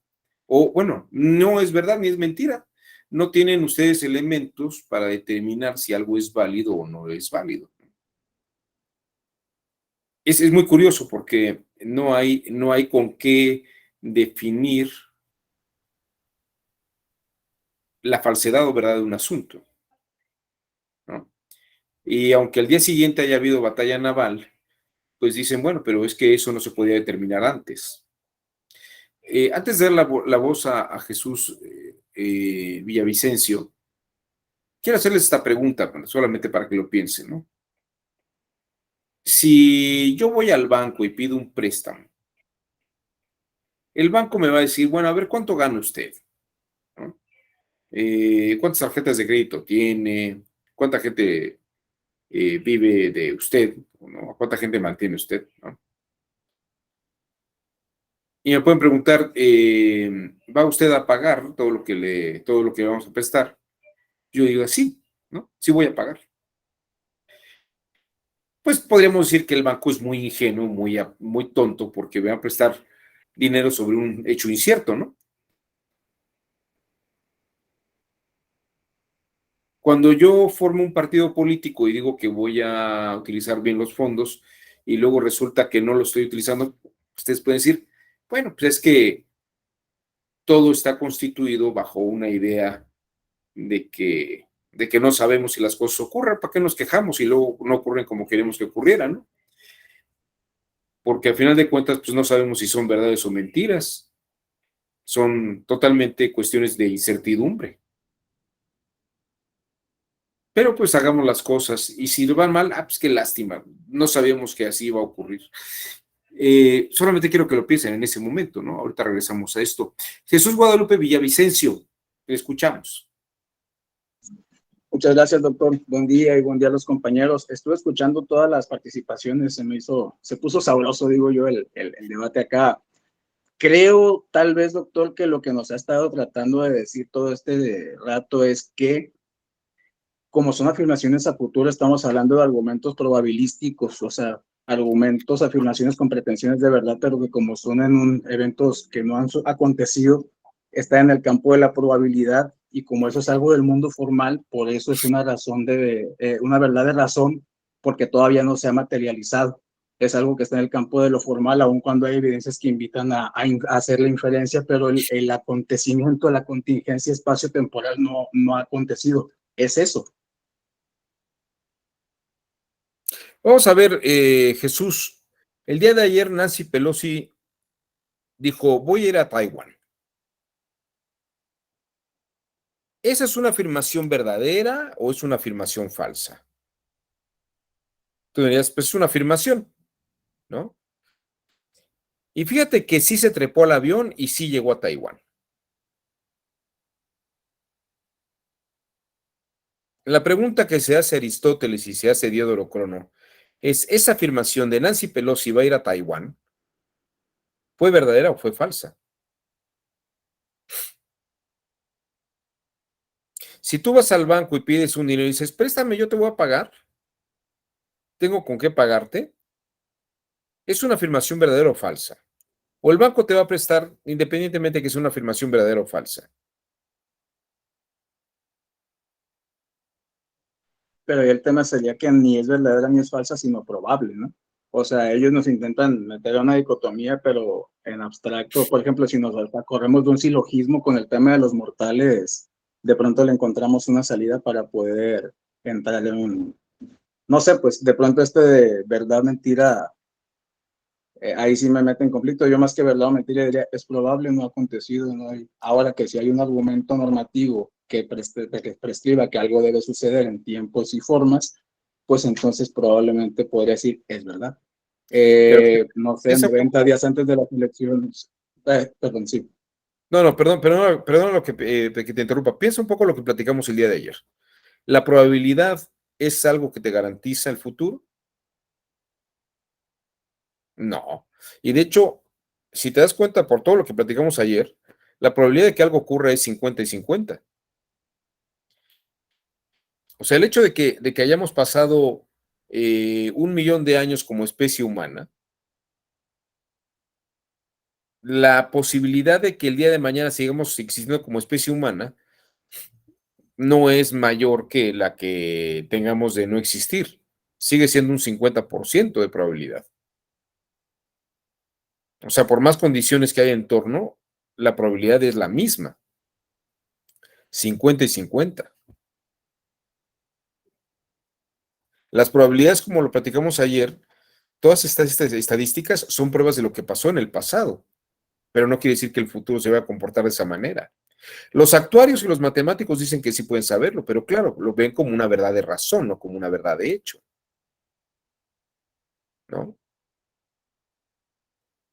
O bueno, no es verdad ni es mentira. No tienen ustedes elementos para determinar si algo es válido o no es válido. Es muy curioso porque no hay con qué definir la falsedad o verdad de un asunto, ¿no? Y aunque al día siguiente haya habido batalla naval, pues dicen, bueno, pero es que eso no se podía determinar antes. Antes de dar la voz a Jesús Villavicencio, quiero hacerles esta pregunta, solamente para que lo piensen, ¿no? Si yo voy al banco y pido un préstamo, el banco me va a decir, bueno, a ver, ¿cuánto gana usted? ¿No? ¿Cuántas tarjetas de crédito tiene? ¿Cuánta gente vive de usted? ¿No? ¿Cuánta gente mantiene usted? ¿No? Y me pueden preguntar, ¿va usted a pagar todo lo que le vamos a prestar? Yo digo, sí, ¿no? Sí voy a pagar. Pues podríamos decir que el banco es muy ingenuo, muy tonto, porque me va a prestar dinero sobre un hecho incierto, ¿no? Cuando yo formo un partido político y digo que voy a utilizar bien los fondos y luego resulta que no lo estoy utilizando, ustedes pueden decir, bueno, pues es que todo está constituido bajo una idea de que no sabemos si las cosas ocurren, ¿para qué nos quejamos y luego no ocurren como queremos que ocurrieran, ¿no? Porque al final de cuentas, pues no sabemos si son verdades o mentiras, son totalmente cuestiones de incertidumbre. Pero pues hagamos las cosas y si van mal, pues qué lástima, no sabíamos que así iba a ocurrir. Solamente quiero que lo piensen en ese momento, ¿no? Ahorita regresamos a esto. Jesús Guadalupe Villavicencio, te escuchamos. Muchas gracias, doctor. Buen día y buen día a los compañeros. Estuve escuchando todas las participaciones, se puso sabroso, digo yo, el debate acá. Creo, tal vez, doctor, que lo que nos ha estado tratando de decir todo este rato es que, como son afirmaciones a futuro, estamos hablando de argumentos probabilísticos, o sea, argumentos, afirmaciones con pretensiones de verdad, pero que como son en eventos que no han acontecido, está en el campo de la probabilidad, y como eso es algo del mundo formal, por eso es una razón una verdad de razón, porque todavía no se ha materializado. Es algo que está en el campo de lo formal, aun cuando hay evidencias que invitan a hacer la inferencia, pero el acontecimiento, la contingencia espacio-temporal no ha acontecido. Es eso. Vamos a ver, Jesús, el día de ayer Nancy Pelosi dijo, voy a ir a Taiwán. ¿Esa es una afirmación verdadera o es una afirmación falsa? Tú dirías, pues es una afirmación, ¿no? Y fíjate que sí se trepó al avión y sí llegó a Taiwán. La pregunta que se hace Aristóteles y se hace Diodoro Crono es, ¿esa afirmación de Nancy Pelosi va a ir a Taiwán fue verdadera o fue falsa? Si tú vas al banco y pides un dinero y dices, préstame, yo te voy a pagar, ¿tengo con qué pagarte? ¿Es una afirmación verdadera o falsa? O el banco te va a prestar independientemente de que sea una afirmación verdadera o falsa. Pero ahí el tema sería que ni es verdadera ni es falsa, sino probable, ¿no? O sea, ellos nos intentan meter una dicotomía, pero en abstracto. Por ejemplo, si nos corremos de un silogismo con el tema de los mortales, de pronto le encontramos una salida para poder entrar en un, no sé, pues de pronto este de verdad, mentira, ahí sí me mete en conflicto. Yo más que verdad o mentira diría, es probable, no ha acontecido, no hay. Ahora que si hay un argumento normativo que prescriba que algo debe suceder en tiempos y formas, pues entonces probablemente podría decir, es verdad. Pero No sé, piensa un 90 poco, días antes de las elecciones. Perdón, sí. no, perdón que te interrumpa. Piensa un poco lo que platicamos el día de ayer. ¿La probabilidad es algo que te garantiza el futuro? No. Y de hecho, si te das cuenta por todo lo que platicamos ayer, la probabilidad de que algo ocurra es 50 y 50. O sea, el hecho de que hayamos pasado 1 millón de años como especie humana, la posibilidad de que el día de mañana sigamos existiendo como especie humana no es mayor que la que tengamos de no existir. Sigue siendo un 50% de probabilidad. O sea, por más condiciones que haya en torno, la probabilidad es la misma. 50 y 50. Las probabilidades, como lo platicamos ayer, todas estas estadísticas son pruebas de lo que pasó en el pasado, pero no quiere decir que el futuro se vaya a comportar de esa manera. Los actuarios y los matemáticos dicen que sí pueden saberlo, pero claro, lo ven como una verdad de razón, no como una verdad de hecho, ¿no?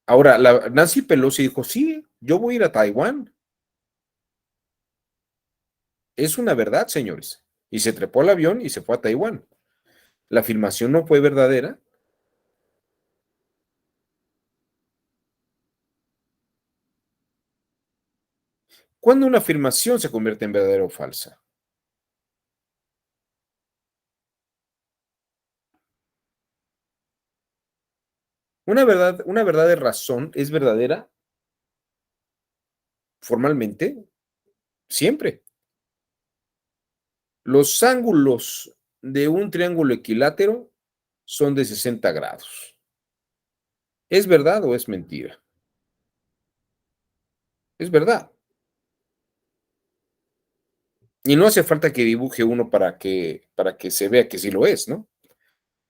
Ahora, Nancy Pelosi dijo, sí, yo voy a ir a Taiwán. Es una verdad, señores. Y se trepó al avión y se fue a Taiwán. La afirmación no fue verdadera. ¿Cuándo una afirmación se convierte en verdadera o falsa? Una verdad de razón es verdadera formalmente siempre. Los ángulos de un triángulo equilátero son de 60 grados. ¿Es verdad o es mentira? Es verdad. Y no hace falta que dibuje uno para que se vea que sí lo es, ¿no?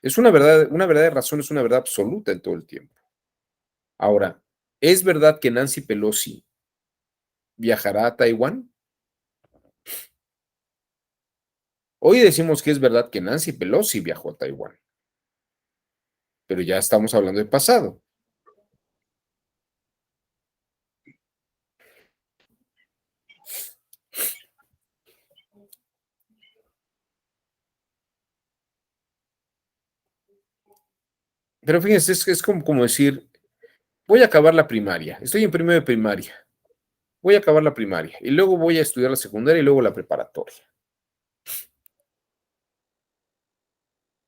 Es una verdad de razón es una verdad absoluta en todo el tiempo. Ahora, ¿es verdad que Nancy Pelosi viajará a Taiwán? Hoy decimos que es verdad que Nancy Pelosi viajó a Taiwán, pero ya estamos hablando del pasado. Pero fíjense, es como decir, voy a acabar la primaria, estoy en primero de primaria, voy a acabar la primaria y luego voy a estudiar la secundaria y luego la preparatoria.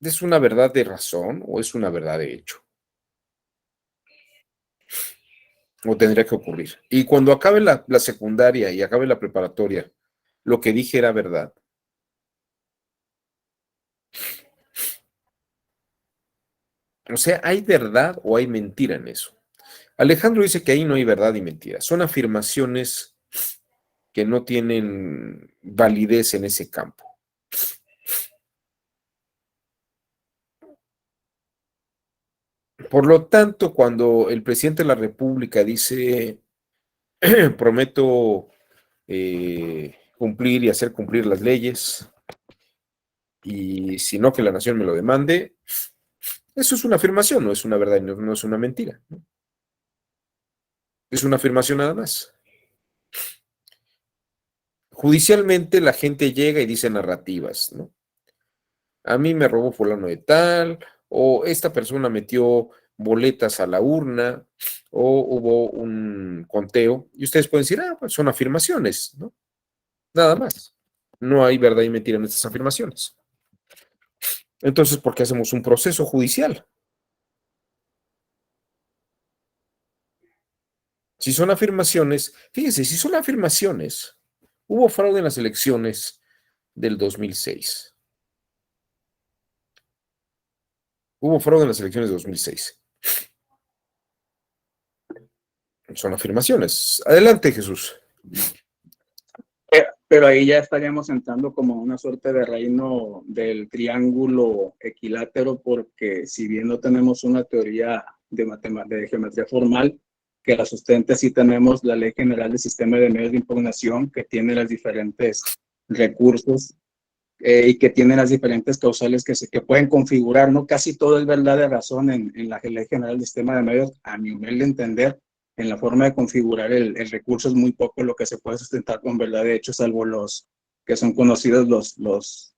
¿Es una verdad de razón o es una verdad de hecho? O tendría que ocurrir. Y cuando acabe la secundaria y acabe la preparatoria, lo que dije era verdad. O sea, ¿hay verdad o hay mentira en eso? Alejandro dice que ahí no hay verdad y mentira. Son afirmaciones que no tienen validez en ese campo. Por lo tanto, cuando el presidente de la República dice, prometo cumplir y hacer cumplir las leyes, y si no, que la nación me lo demande, eso es una afirmación, no es una verdad, no es una mentira, ¿no? Es una afirmación nada más. Judicialmente la gente llega y dice narrativas, ¿no? A mí me robó fulano de tal, o esta persona metió boletas a la urna, o hubo un conteo, y ustedes pueden decir, ah, pues son afirmaciones, ¿no? Nada más. No hay verdad y mentira en estas afirmaciones. Entonces, ¿por qué hacemos un proceso judicial? Si son afirmaciones, fíjense, si son afirmaciones, hubo fraude en las elecciones del 2006. Hubo fraude en las elecciones de 2006. Son afirmaciones. Adelante, Jesús. Pero ahí ya estaríamos entrando como una suerte de reino del triángulo equilátero, porque si bien no tenemos una teoría de geometría formal que la sustente, sí tenemos la Ley General del Sistema de Medios de Impugnación, que tiene los diferentes recursos y que tiene las diferentes causales que pueden configurar, ¿no? Casi todo es verdad de razón en la Ley General del Sistema de Medios, a mi humilde entender. En la forma de configurar el recurso es muy poco lo que se puede sustentar con verdad de hecho, salvo los que son conocidos los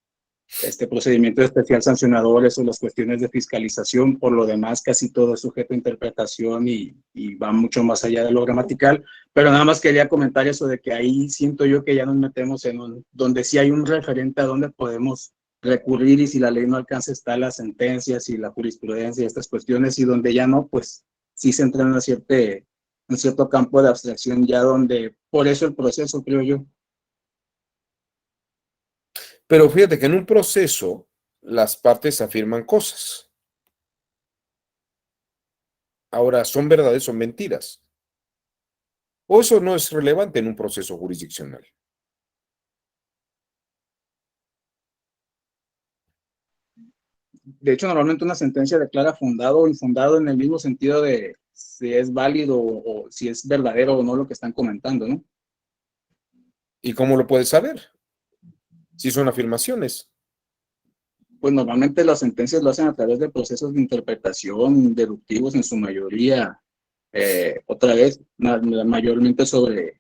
procedimientos especial sancionadores o las cuestiones de fiscalización. Por lo demás, casi todo es sujeto a interpretación y va mucho más allá de lo gramatical. Pero nada más quería comentar eso de que ahí siento yo que ya nos metemos en donde sí hay un referente a donde podemos recurrir, y si la ley no alcanza está las sentencias y la jurisprudencia y estas cuestiones, y donde ya no, pues sí se entra en un cierto campo de abstracción, ya donde, por eso el proceso, creo yo. Pero fíjate que en un proceso las partes afirman cosas. Ahora, ¿son verdades o mentiras? ¿O eso no es relevante en un proceso jurisdiccional? De hecho, normalmente una sentencia declara fundado o infundado en el mismo sentido de si es válido o si es verdadero o no lo que están comentando, ¿no? ¿Y cómo lo puedes saber? Si son afirmaciones. Pues normalmente las sentencias lo hacen a través de procesos de interpretación deductivos en su mayoría, otra vez, mayormente sobre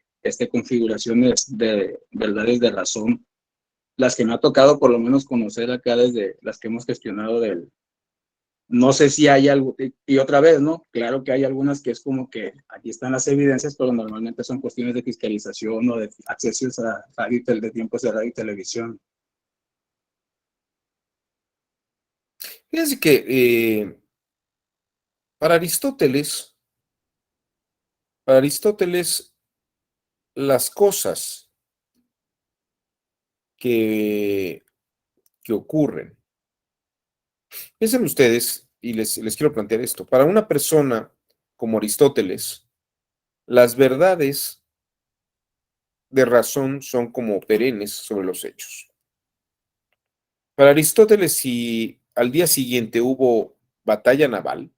configuraciones de verdades de razón, las que me ha tocado por lo menos conocer acá desde las que hemos gestionado no sé si hay algo, y otra vez, ¿no? Claro que hay algunas que es como que aquí están las evidencias, pero normalmente son cuestiones de fiscalización o de accesos a radio, de tiempos de radio y televisión. Fíjense que para Aristóteles, las cosas que ocurren, piensen ustedes, y les quiero plantear esto, para una persona como Aristóteles, las verdades de razón son como perennes sobre los hechos. Para Aristóteles, si al día siguiente hubo batalla naval,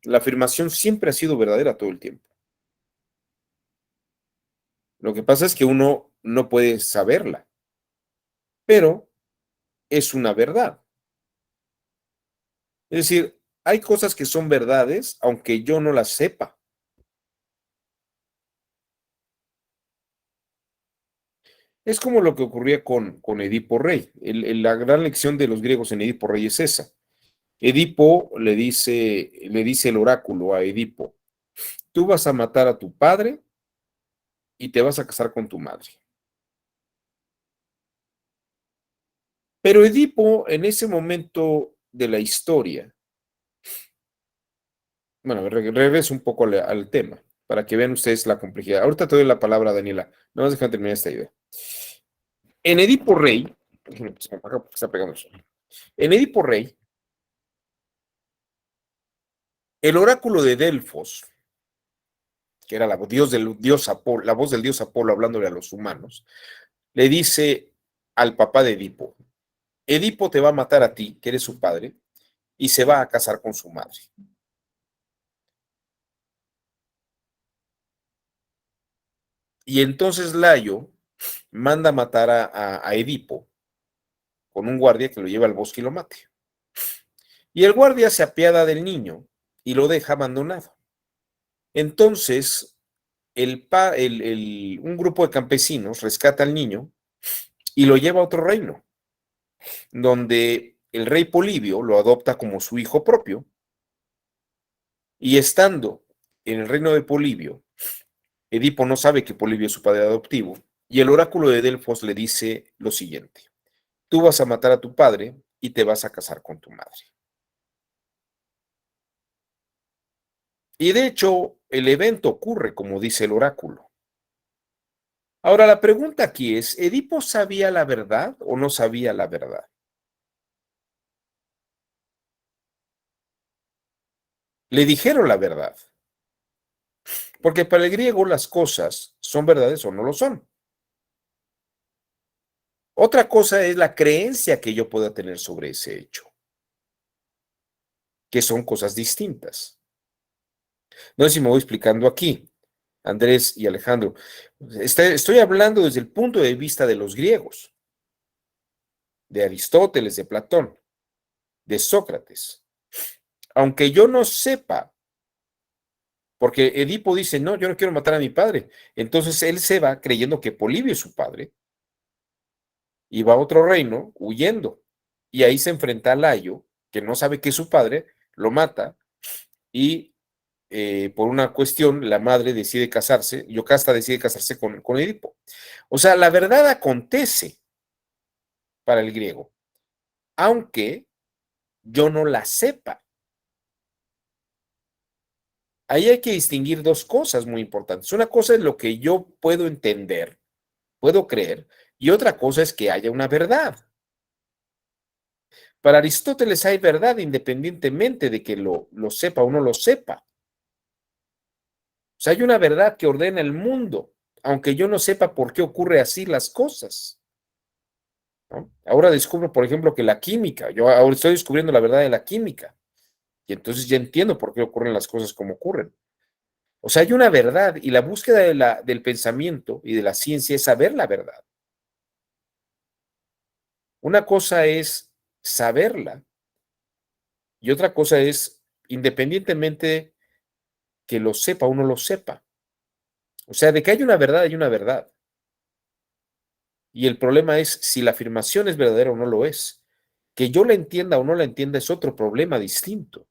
la afirmación siempre ha sido verdadera todo el tiempo. Lo que pasa es que uno no puede saberla, pero es una verdad. Es decir, hay cosas que son verdades, aunque yo no las sepa. Es como lo que ocurría con Edipo Rey. La gran lección de los griegos en Edipo Rey es esa. Edipo le dice el oráculo a Edipo: tú vas a matar a tu padre y te vas a casar con tu madre. Pero Edipo, en ese momento de la historia, bueno, regreso un poco al tema, para que vean ustedes la complejidad. Ahorita te doy la palabra a Daniela, no vas a dejar terminar esta idea. En Edipo Rey, en Edipo Rey, el oráculo de Delfos, que era la voz del dios Apolo hablándole a los humanos, le dice al papá de Edipo: Edipo te va a matar a ti, que eres su padre, y se va a casar con su madre. Y entonces Layo manda a matar a Edipo con un guardia que lo lleva al bosque y lo mate. Y el guardia se apiada del niño y lo deja abandonado. Entonces, un grupo de campesinos rescata al niño y lo lleva a otro reino, donde el rey Polibio lo adopta como su hijo propio, y estando en el reino de Polibio, Edipo no sabe que Polibio es su padre adoptivo, Y el oráculo de Delfos le dice lo siguiente: tú vas a matar a tu padre y te vas a casar con tu madre. Y de hecho, el evento ocurre como dice el oráculo. Ahora, la pregunta aquí es, ¿Edipo sabía la verdad o no sabía la verdad? Le dijeron la verdad. Porque para el griego las cosas son verdades o no lo son. Otra cosa es la creencia que yo pueda tener sobre ese hecho, que son cosas distintas. No sé si me voy explicando aquí, Andrés y Alejandro. Estoy hablando desde el punto de vista de los griegos, de Aristóteles, de Platón, de Sócrates. Aunque yo no sepa, porque Edipo dice, no, yo no quiero matar a mi padre. Entonces él se va creyendo que Polibio es su padre y va a otro reino huyendo. Y ahí se enfrenta a Layo, que no sabe que es su padre, lo mata y por una cuestión la madre decide casarse, Yocasta decide casarse con Edipo. O sea, la verdad acontece para el griego, aunque yo no la sepa. Ahí hay que distinguir dos cosas muy importantes. Una cosa es lo que yo puedo entender, puedo creer, y otra cosa es que haya una verdad. Para Aristóteles hay verdad independientemente de que lo sepa o no lo sepa. O sea, hay una verdad que ordena el mundo, aunque yo no sepa por qué ocurre así las cosas, ¿no? Ahora descubro, por ejemplo, que la química, yo ahora estoy descubriendo la verdad de la química, y entonces ya entiendo por qué ocurren las cosas como ocurren. O sea, hay una verdad y la búsqueda del pensamiento y de la ciencia es saber la verdad. Una cosa es saberla y otra cosa es, independientemente que lo sepa o no lo sepa. O sea, de que hay una verdad, hay una verdad. Y el problema es si la afirmación es verdadera o no lo es. Que yo la entienda o no la entienda es otro problema distinto.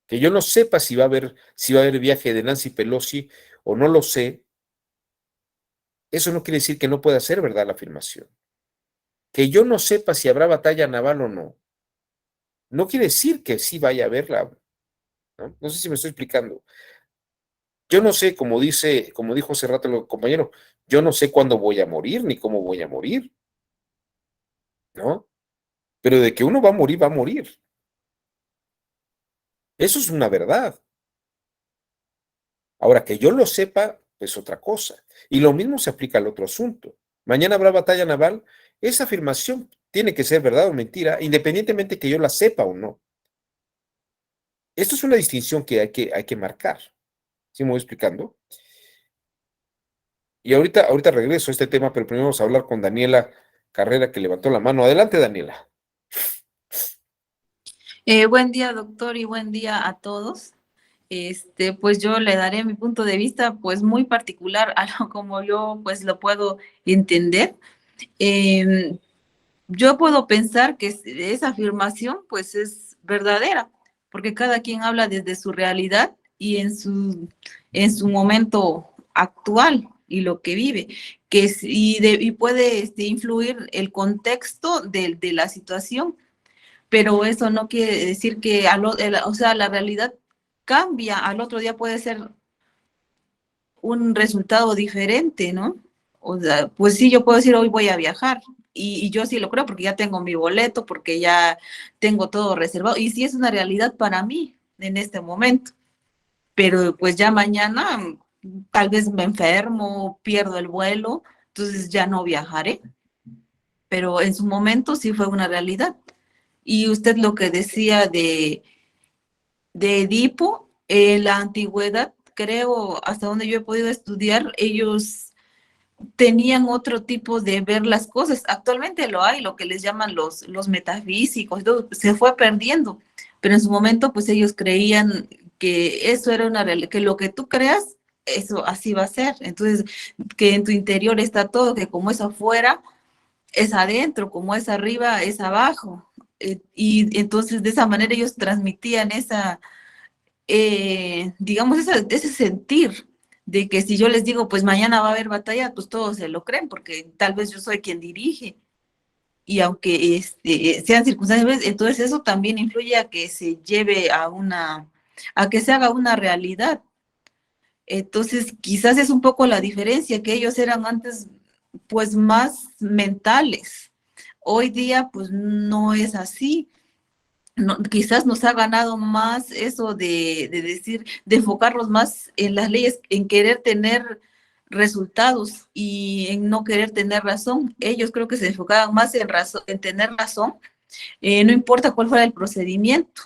Que yo no sepa si va a haber viaje de Nancy Pelosi o no lo sé, eso no quiere decir que no pueda ser verdad la afirmación. Que yo no sepa si habrá batalla naval o no, no quiere decir que sí vaya a haberla, ¿no? No sé si me estoy explicando. Yo no sé, como dijo hace rato el compañero, yo no sé cuándo voy a morir ni cómo voy a morir, ¿no? Pero de que uno va a morir, va a morir. Eso es una verdad. Ahora, que yo lo sepa, es otra cosa. Y lo mismo se aplica al otro asunto. Mañana habrá batalla naval. Esa afirmación tiene que ser verdad o mentira, independientemente que yo la sepa o no. Esto es una distinción que hay que marcar. ¿Sí me voy explicando? Y ahorita regreso a este tema, pero primero vamos a hablar con Daniela Carrera, que levantó la mano. Adelante, Daniela. Buen día, doctor, y buen día a todos. Pues yo le daré mi punto de vista, pues muy particular a lo como yo pues lo puedo entender. Em, yo puedo pensar que esa afirmación pues es verdadera, porque cada quien habla desde su realidad y en su momento actual y lo que vive, y puede influir el contexto de la situación, pero eso no quiere decir que, o sea, la realidad cambia, al otro día puede ser un resultado diferente, ¿no? O sea, pues sí, yo puedo decir hoy voy a viajar y yo sí lo creo porque ya tengo mi boleto, porque ya tengo todo reservado y sí es una realidad para mí en este momento, pero pues ya mañana tal vez me enfermo, pierdo el vuelo, entonces ya no viajaré, pero en su momento sí fue una realidad. Y usted lo que decía de Edipo, en la antigüedad, creo, hasta donde yo he podido estudiar, ellos tenían otro tipo de ver las cosas. Actualmente lo hay, lo que les llaman los metafísicos, todo, se fue perdiendo, pero en su momento pues ellos creían que eso era una realidad, que lo que tú creas, eso así va a ser. Entonces, que en tu interior está todo, que como es afuera, es adentro, como es arriba, es abajo. Y entonces de esa manera ellos transmitían esa, digamos, ese sentir de que si yo les digo, pues mañana va a haber batalla, pues todos se lo creen, porque tal vez yo soy quien dirige. Y aunque sean circunstancias, entonces eso también influye a que se lleve a que se haga una realidad. Entonces, quizás es un poco la diferencia, que ellos eran antes, pues, más mentales. Hoy día, pues, no es así. No, quizás nos ha ganado más eso de decir, de enfocarnos más en las leyes, en querer tener resultados y en no querer tener razón. Ellos creo que se enfocaban más en razón, en tener razón, no importa cuál fuera el procedimiento.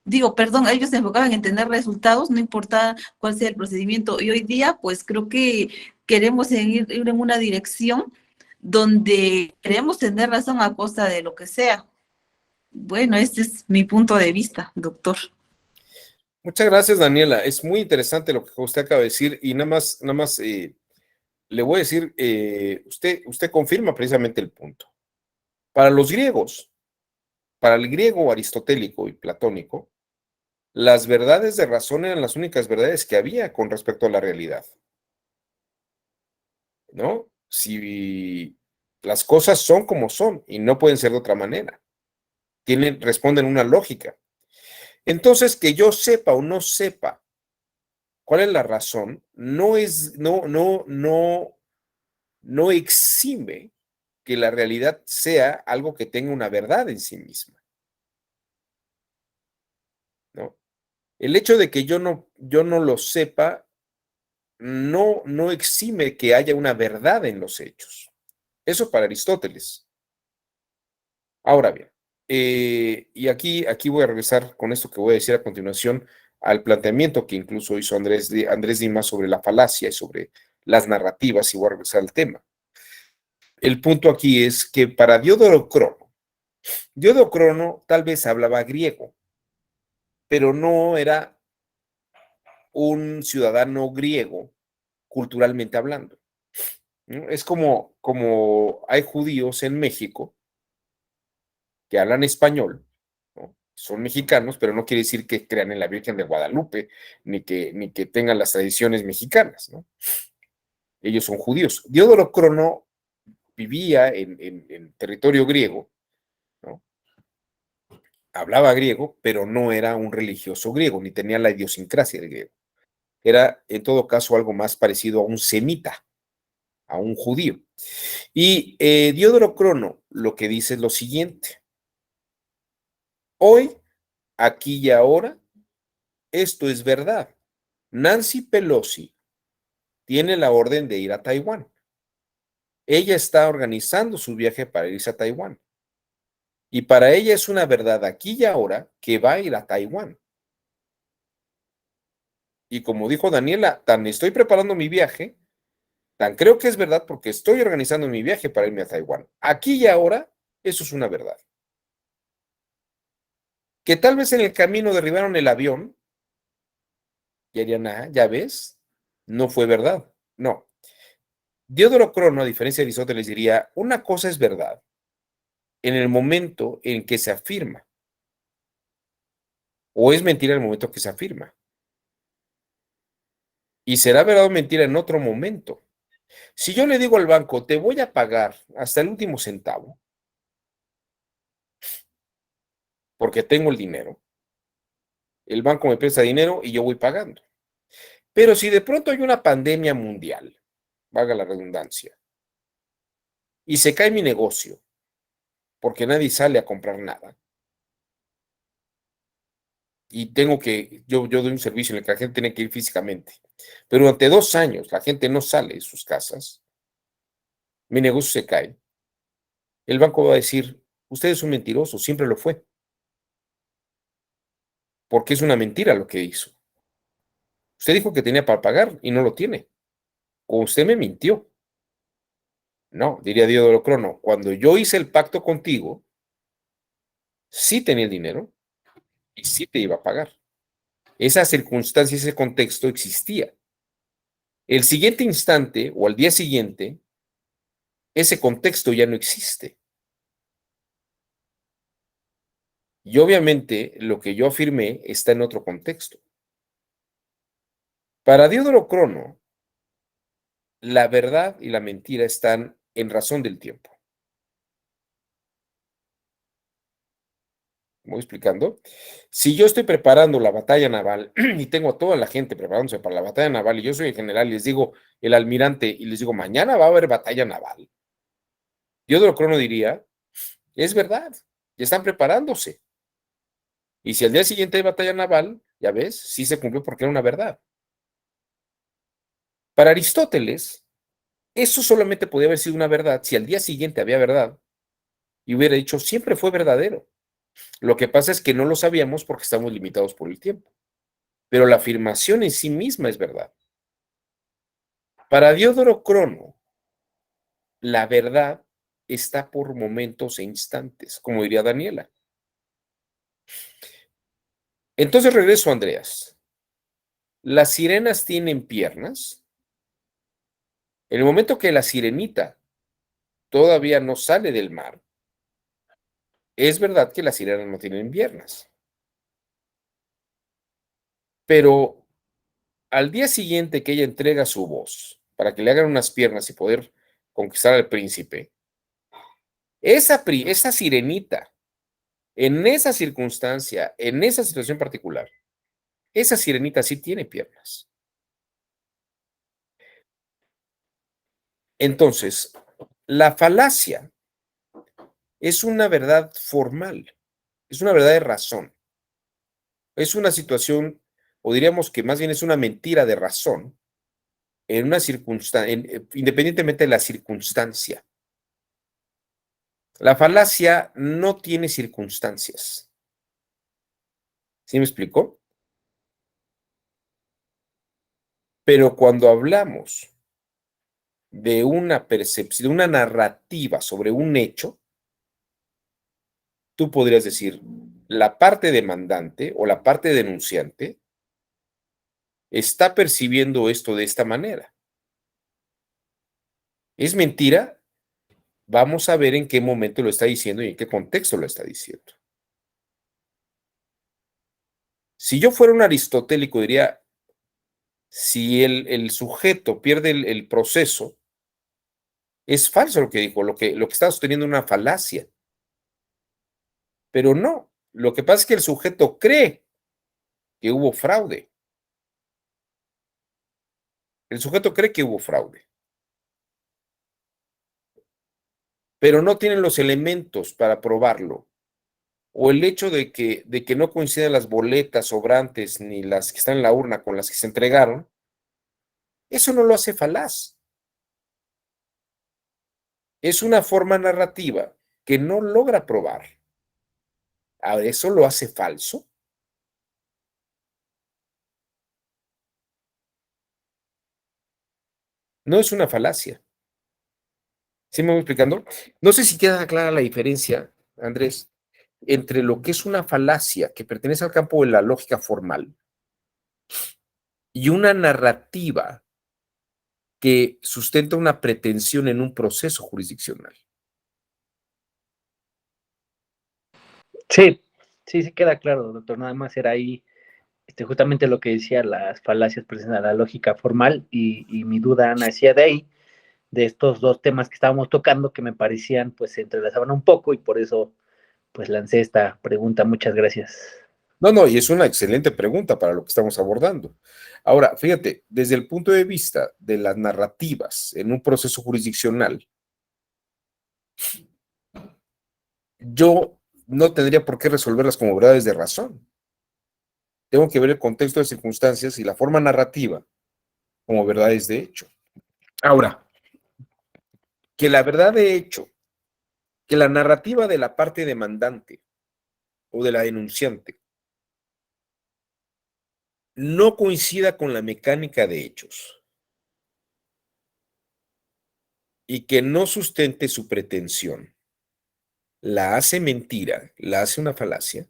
Digo, perdón, ellos se enfocaban en tener resultados, no importa cuál sea el procedimiento. Y hoy día, pues creo que queremos ir en una dirección donde queremos tener razón a costa de lo que sea. Bueno, este es mi punto de vista, doctor. Muchas gracias, Daniela. Es muy interesante lo que usted acaba de decir y nada más le voy a decir, usted confirma precisamente el punto. Para los griegos, para el griego aristotélico y platónico, las verdades de razón eran las únicas verdades que había con respecto a la realidad, ¿no? Si las cosas son como son y no pueden ser de otra manera, responden una lógica. Entonces, que yo sepa o no sepa cuál es la razón, no exime que la realidad sea algo que tenga una verdad en sí misma, ¿no? El hecho de que yo no lo sepa no exime que haya una verdad en los hechos. Eso para Aristóteles. Ahora bien, y aquí voy a regresar con esto que voy a decir a continuación al planteamiento que incluso hizo Andrés Dimas sobre la falacia y sobre las narrativas, y voy a regresar al tema. El punto aquí es que para Diodoro Crono tal vez hablaba griego, pero no era un ciudadano griego culturalmente hablando, ¿no? Es como hay judíos en México que hablan español, ¿no? Son mexicanos, pero no quiere decir que crean en la Virgen de Guadalupe, ni que tengan las tradiciones mexicanas, ¿no? Ellos son judíos. Diodoro Crono vivía en territorio griego, ¿no? Hablaba griego, pero no era un religioso griego, ni tenía la idiosincrasia del griego. Era, en todo caso, algo más parecido a un semita, a un judío. Y Diodoro Crono lo que dice es lo siguiente: hoy, aquí y ahora, esto es verdad. Nancy Pelosi tiene la orden de ir a Taiwán. Ella está organizando su viaje para irse a Taiwán. Y para ella es una verdad aquí y ahora que va a ir a Taiwán. Y como dijo Daniela, tan estoy preparando mi viaje, tan creo que es verdad porque estoy organizando mi viaje para irme a Taiwán. Aquí y ahora, eso es una verdad. Que tal vez en el camino derribaron el avión y harían, ya ves, no fue verdad. No. Diodoro Crono, a diferencia de Aristóteles, diría, una cosa es verdad en el momento en que se afirma, o es mentira en el momento que se afirma. Y será verdad o mentira en otro momento. Si yo le digo al banco, te voy a pagar hasta el último centavo, porque tengo el dinero, el banco me presta dinero y yo voy pagando. Pero si de pronto hay una pandemia mundial, valga la redundancia, y se cae mi negocio, porque nadie sale a comprar nada, y yo doy un servicio en el que la gente tiene que ir físicamente, pero durante 2 años la gente no sale de sus casas, mi negocio se cae, el banco va a decir, usted es un mentiroso, siempre lo fue, porque es una mentira lo que hizo. Usted dijo que tenía para pagar y no lo tiene, o usted me mintió. No, diría Diodoro Crono, cuando yo hice el pacto contigo, sí tenía el dinero y sí te iba a pagar. Esa circunstancia, ese contexto existía. El siguiente instante o al día siguiente, ese contexto ya no existe. Y obviamente lo que yo afirmé está en otro contexto. Para Diodoro Crono, la verdad y la mentira están en razón del tiempo. ¿Me voy explicando? Si yo estoy preparando la batalla naval y tengo a toda la gente preparándose para la batalla naval y yo soy el general y les digo el almirante y les digo, mañana va a haber batalla naval, Diodoro Crono diría, es verdad, ya están preparándose. Y si al día siguiente hay batalla naval, ya ves, sí se cumplió porque era una verdad. Para Aristóteles, eso solamente podía haber sido una verdad si al día siguiente había verdad y hubiera dicho, siempre fue verdadero. Lo que pasa es que no lo sabíamos porque estamos limitados por el tiempo. Pero la afirmación en sí misma es verdad. Para Diodoro Crono, la verdad está por momentos e instantes, como diría Daniela. Entonces regreso, Andreas. ¿Las sirenas tienen piernas? En el momento que la sirenita todavía no sale del mar, es verdad que las sirenas no tienen piernas. Pero al día siguiente que ella entrega su voz para que le hagan unas piernas y poder conquistar al príncipe, esa sirenita, en esa circunstancia, en esa situación particular, esa sirenita sí tiene piernas. Entonces, la falacia es una verdad formal, es una verdad de razón, es una situación, o diríamos que más bien es una mentira de razón, en una circunstancia, independientemente de la circunstancia. La falacia no tiene circunstancias. ¿Sí me explicó? Pero cuando hablamos de una percepción, de una narrativa sobre un hecho, tú podrías decir, la parte demandante o la parte denunciante está percibiendo esto de esta manera. ¿Es mentira? Vamos a ver en qué momento lo está diciendo y en qué contexto lo está diciendo. Si yo fuera un aristotélico, diría, si el sujeto pierde el proceso, es falso lo que dijo, lo que está sosteniendo una falacia. Pero no, lo que pasa es que el sujeto cree que hubo fraude. El sujeto cree que hubo fraude, pero no tiene los elementos para probarlo. O el hecho de que no coinciden las boletas sobrantes ni las que están en la urna con las que se entregaron, eso no lo hace falaz. Es una forma narrativa que no logra probar. Ahora, ¿eso lo hace falso? No es una falacia. ¿Sí me voy explicando? No sé si queda clara la diferencia, Andrés, entre lo que es una falacia que pertenece al campo de la lógica formal y una narrativa que sustenta una pretensión en un proceso jurisdiccional. Sí, sí queda claro, doctor. Nada más era ahí justamente lo que decía, las falacias presentan la lógica formal y mi duda nacía de ahí, de estos dos temas que estábamos tocando que me parecían pues se entrelazaban un poco y por eso pues lancé esta pregunta. Muchas gracias. No, y es una excelente pregunta para lo que estamos abordando. Ahora, fíjate, desde el punto de vista de las narrativas en un proceso jurisdiccional, yo no tendría por qué resolverlas como verdades de razón. Tengo que ver el contexto de circunstancias y la forma narrativa como verdades de hecho. Ahora, que la verdad de hecho, que la narrativa de la parte demandante o de la denunciante no coincida con la mecánica de hechos y que no sustente su pretensión, la hace mentira, la hace una falacia.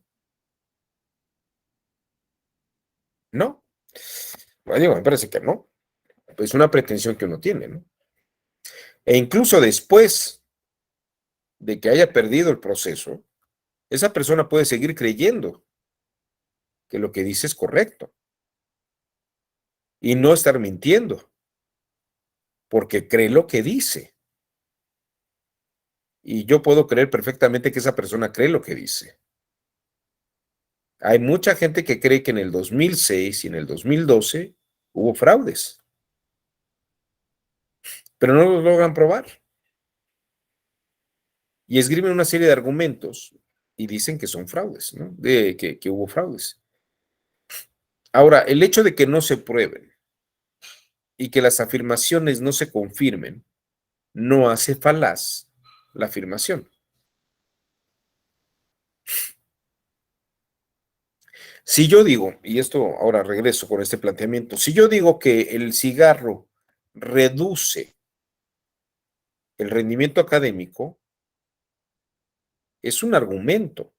No. Bueno, me parece que no. Es una pretensión que uno tiene, ¿no? E incluso después de que haya perdido el proceso, esa persona puede seguir creyendo que lo que dice es correcto y no estar mintiendo. porque cree lo que dice. Y yo puedo creer perfectamente que esa persona cree lo que dice. Hay mucha gente que cree que en el 2006 y en el 2012 hubo fraudes, pero no lo logran probar. Y esgrimen una serie de argumentos y dicen que son fraudes, ¿no? Que hubo fraudes. Ahora, el hecho de que no se prueben y que las afirmaciones no se confirmen, no hace falaz la afirmación. Si yo digo, y esto ahora regreso con este planteamiento, si yo digo que el cigarro reduce el rendimiento académico, es un argumento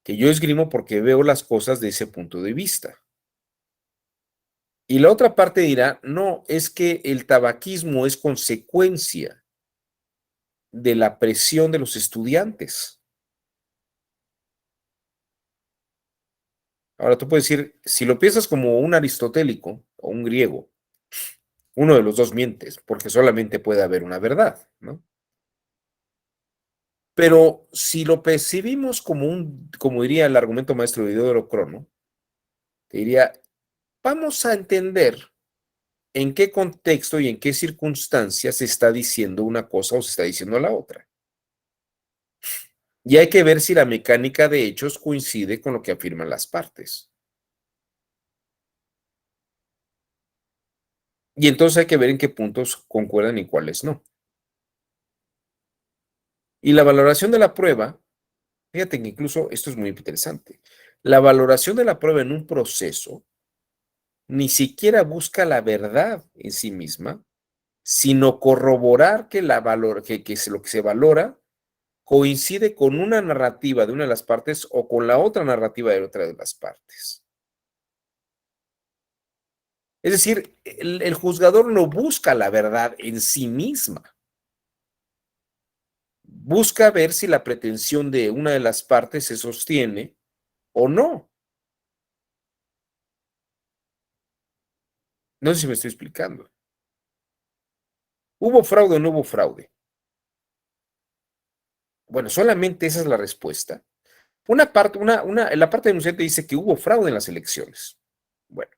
que yo esgrimo porque veo las cosas de ese punto de vista. Y la otra parte dirá, no, es que el tabaquismo es consecuencia de la presión de los estudiantes. Ahora tú puedes decir, si lo piensas como un aristotélico o un griego, uno de los dos mientes, porque solamente puede haber una verdad, ¿no? Pero si lo percibimos como diría el argumento maestro de Diodoro Crono, te diría, vamos a entender en qué contexto y en qué circunstancias se está diciendo una cosa o se está diciendo la otra. Y hay que ver si la mecánica de hechos coincide con lo que afirman las partes. Y entonces hay que ver en qué puntos concuerdan y cuáles no. Y la valoración de la prueba, fíjate que incluso esto es muy interesante. La valoración de la prueba en un proceso ni siquiera busca la verdad en sí misma, sino corroborar que lo que se valora coincide con una narrativa de una de las partes o con la otra narrativa de otra de las partes. Es decir, el juzgador no busca la verdad en sí misma. Busca ver si la pretensión de una de las partes se sostiene o no. No sé si me estoy explicando. ¿Hubo fraude o no hubo fraude? Bueno, solamente esa es la respuesta. La parte denunciante dice que hubo fraude en las elecciones. Bueno,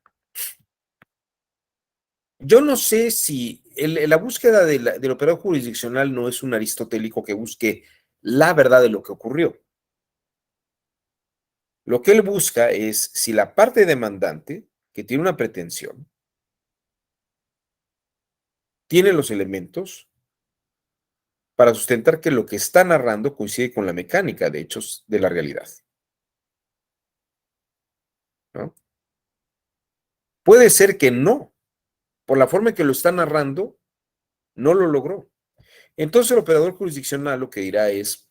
yo no sé si la búsqueda del operador jurisdiccional no es un aristotélico que busque la verdad de lo que ocurrió. Lo que él busca es si la parte demandante, que tiene una pretensión, tiene los elementos para sustentar que lo que está narrando coincide con la mecánica de hechos de la realidad, ¿no? Puede ser que no, por la forma en que lo está narrando, no lo logró. Entonces el operador jurisdiccional lo que dirá es,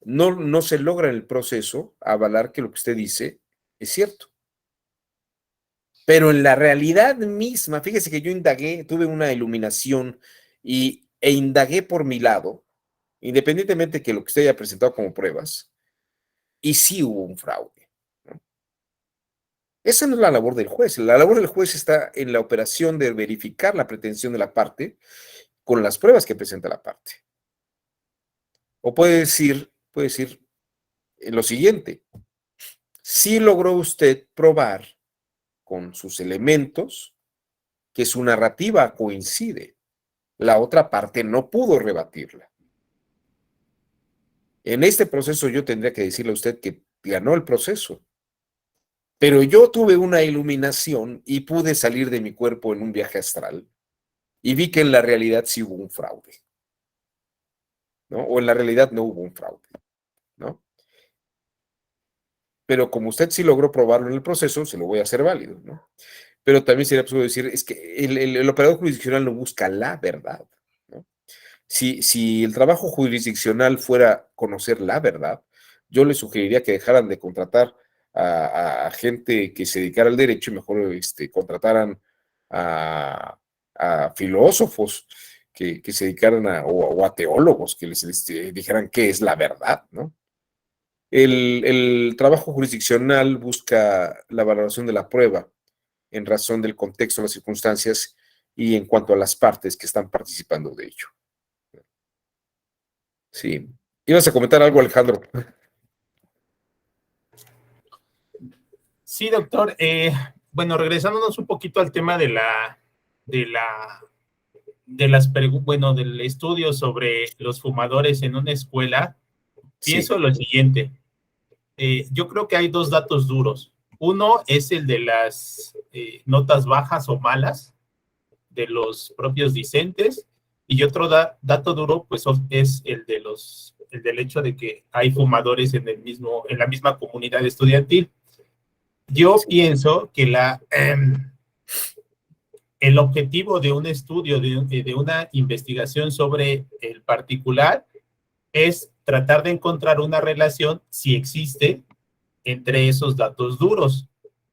no se logra en el proceso avalar que lo que usted dice es cierto. Pero en la realidad misma, fíjese que yo indagué, tuve una iluminación e indagué por mi lado, independientemente de que lo que usted haya presentado como pruebas, y sí hubo un fraude, ¿no? Esa no es la labor del juez. La labor del juez está en la operación de verificar la pretensión de la parte con las pruebas que presenta la parte. O puede decir lo siguiente: sí logró usted probar con sus elementos que su narrativa coincide. La otra parte no pudo rebatirla. En este proceso yo tendría que decirle a usted que ganó el proceso, pero yo tuve una iluminación y pude salir de mi cuerpo en un viaje astral y vi que en la realidad sí hubo un fraude, ¿no? O en la realidad no hubo un fraude, ¿no? Pero como usted sí logró probarlo en el proceso, se lo voy a hacer válido, ¿no? Pero también sería absurdo decir, es que el operador jurisdiccional no busca la verdad, ¿no? Si el trabajo jurisdiccional fuera conocer la verdad, yo le sugeriría que dejaran de contratar a gente que se dedicara al derecho y mejor contrataran a filósofos que se dedicaran o a teólogos que les dijeran qué es la verdad, ¿no? El trabajo jurisdiccional busca la valoración de la prueba en razón del contexto, las circunstancias y en cuanto a las partes que están participando de ello. Sí. ¿Ibas a comentar algo, Alejandro? Sí, doctor. Bueno, regresándonos un poquito al tema del estudio sobre los fumadores en una escuela, pienso Sí, lo siguiente. Yo creo que hay dos datos duros. Uno es el de las notas bajas o malas de los propios discentes, y otro dato duro, pues, es el del hecho de que hay fumadores en la misma comunidad estudiantil. Yo pienso que el objetivo de un estudio, de una investigación sobre el particular, es tratar de encontrar una relación, si existe, entre esos datos duros.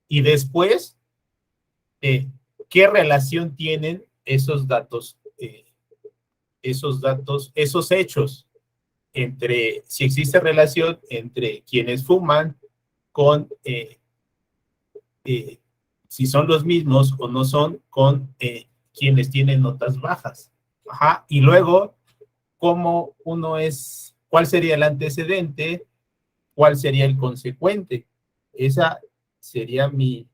Y después, ¿qué relación tienen esos datos, esos hechos, si existe relación entre quienes fuman con si son los mismos o no son con quienes tienen notas bajas? Ajá. Y luego, ¿cuál sería el antecedente? ¿Cuál sería el consecuente? Esa sería mi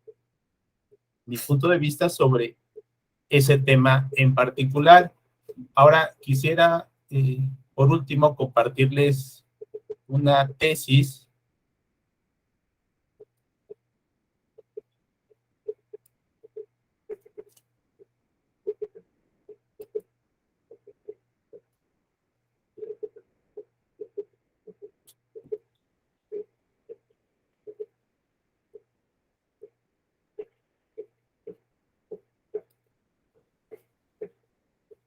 punto de vista sobre ese tema en particular. Ahora quisiera, por último, compartirles una tesis.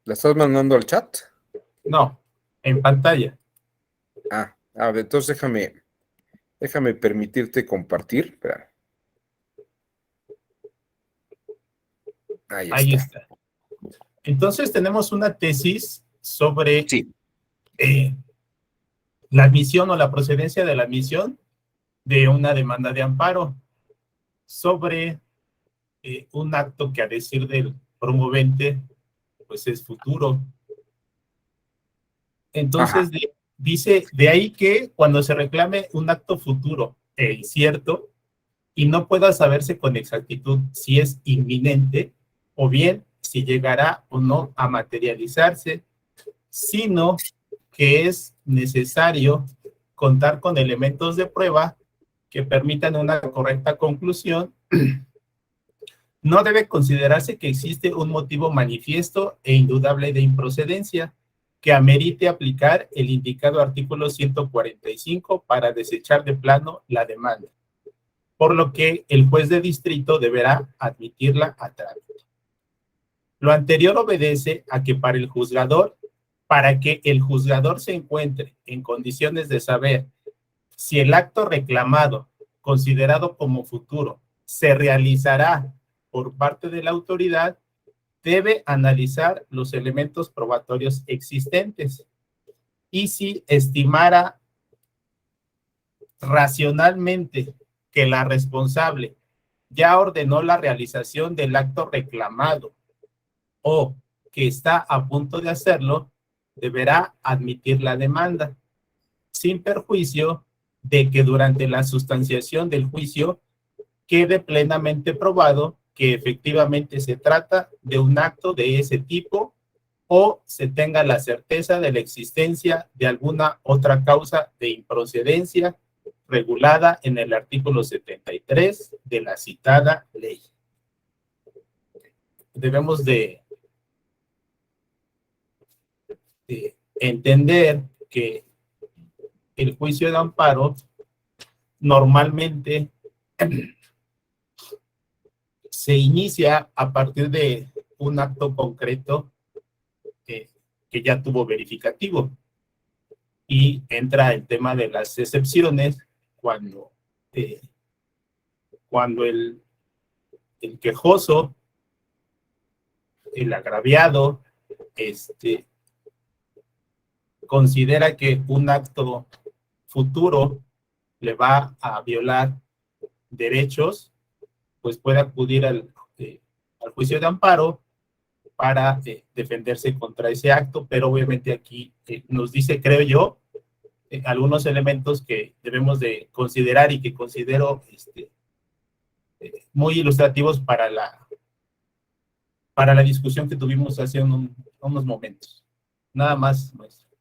¿la estás mandando al chat? No, en pantalla. A ver, entonces déjame permitirte compartir. Espera. Ahí Ahí está. está. Entonces tenemos una tesis sobre Sí. la admisión o la procedencia de la admisión de una demanda de amparo sobre un acto que, a decir del promovente, pues es futuro. Entonces dice de ahí que cuando se reclame un acto futuro e incierto y no pueda saberse con exactitud si es inminente o bien si llegará o no a materializarse, sino que es necesario contar con elementos de prueba que permitan una correcta conclusión, no debe considerarse que existe un motivo manifiesto e indudable de improcedencia que amerite aplicar el indicado artículo 145 para desechar de plano la demanda, por lo que el juez de distrito deberá admitirla a trámite. Lo anterior obedece a que para que el juzgador se encuentre en condiciones de saber si el acto reclamado, considerado como futuro, se realizará por parte de la autoridad, debe analizar los elementos probatorios existentes y si estimara racionalmente que la responsable ya ordenó la realización del acto reclamado o que está a punto de hacerlo, deberá admitir la demanda, sin perjuicio de que durante la sustanciación del juicio quede plenamente probado que efectivamente se trata de un acto de ese tipo o se tenga la certeza de la existencia de alguna otra causa de improcedencia regulada en el artículo 73 de la citada ley. Debemos de entender que el juicio de amparo normalmente se inicia a partir de un acto concreto que ya tuvo verificativo, y entra el tema de las excepciones cuando el quejoso, el agraviado, considera que un acto futuro le va a violar derechos, pues puede acudir al juicio de amparo para defenderse contra ese acto, pero obviamente aquí nos dice, creo yo, algunos elementos que debemos de considerar y que considero muy ilustrativos para la discusión que tuvimos hace unos momentos. Nada más, maestro.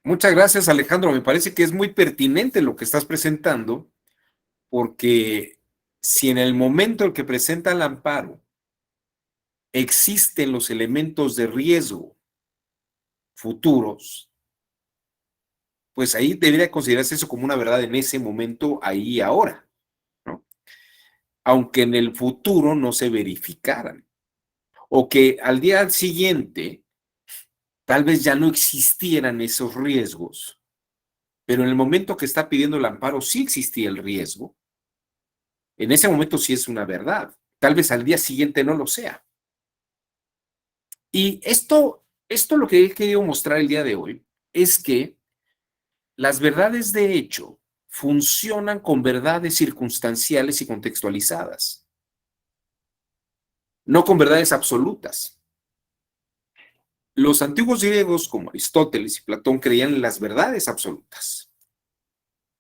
Muchas gracias, Alejandro. Me parece que es muy pertinente lo que estás presentando, porque si en el momento en que presenta el amparo existen los elementos de riesgo futuros, pues ahí debería considerarse eso como una verdad en ese momento, ahí y ahora, ¿no? Aunque en el futuro no se verificaran, o que al día siguiente tal vez ya no existieran esos riesgos, pero en el momento que está pidiendo el amparo sí existía el riesgo, en ese momento sí es una verdad, tal vez al día siguiente no lo sea. Y esto lo que he querido mostrar el día de hoy es que las verdades de hecho funcionan con verdades circunstanciales y contextualizadas, no con verdades absolutas. Los antiguos griegos, como Aristóteles y Platón, creían en las verdades absolutas.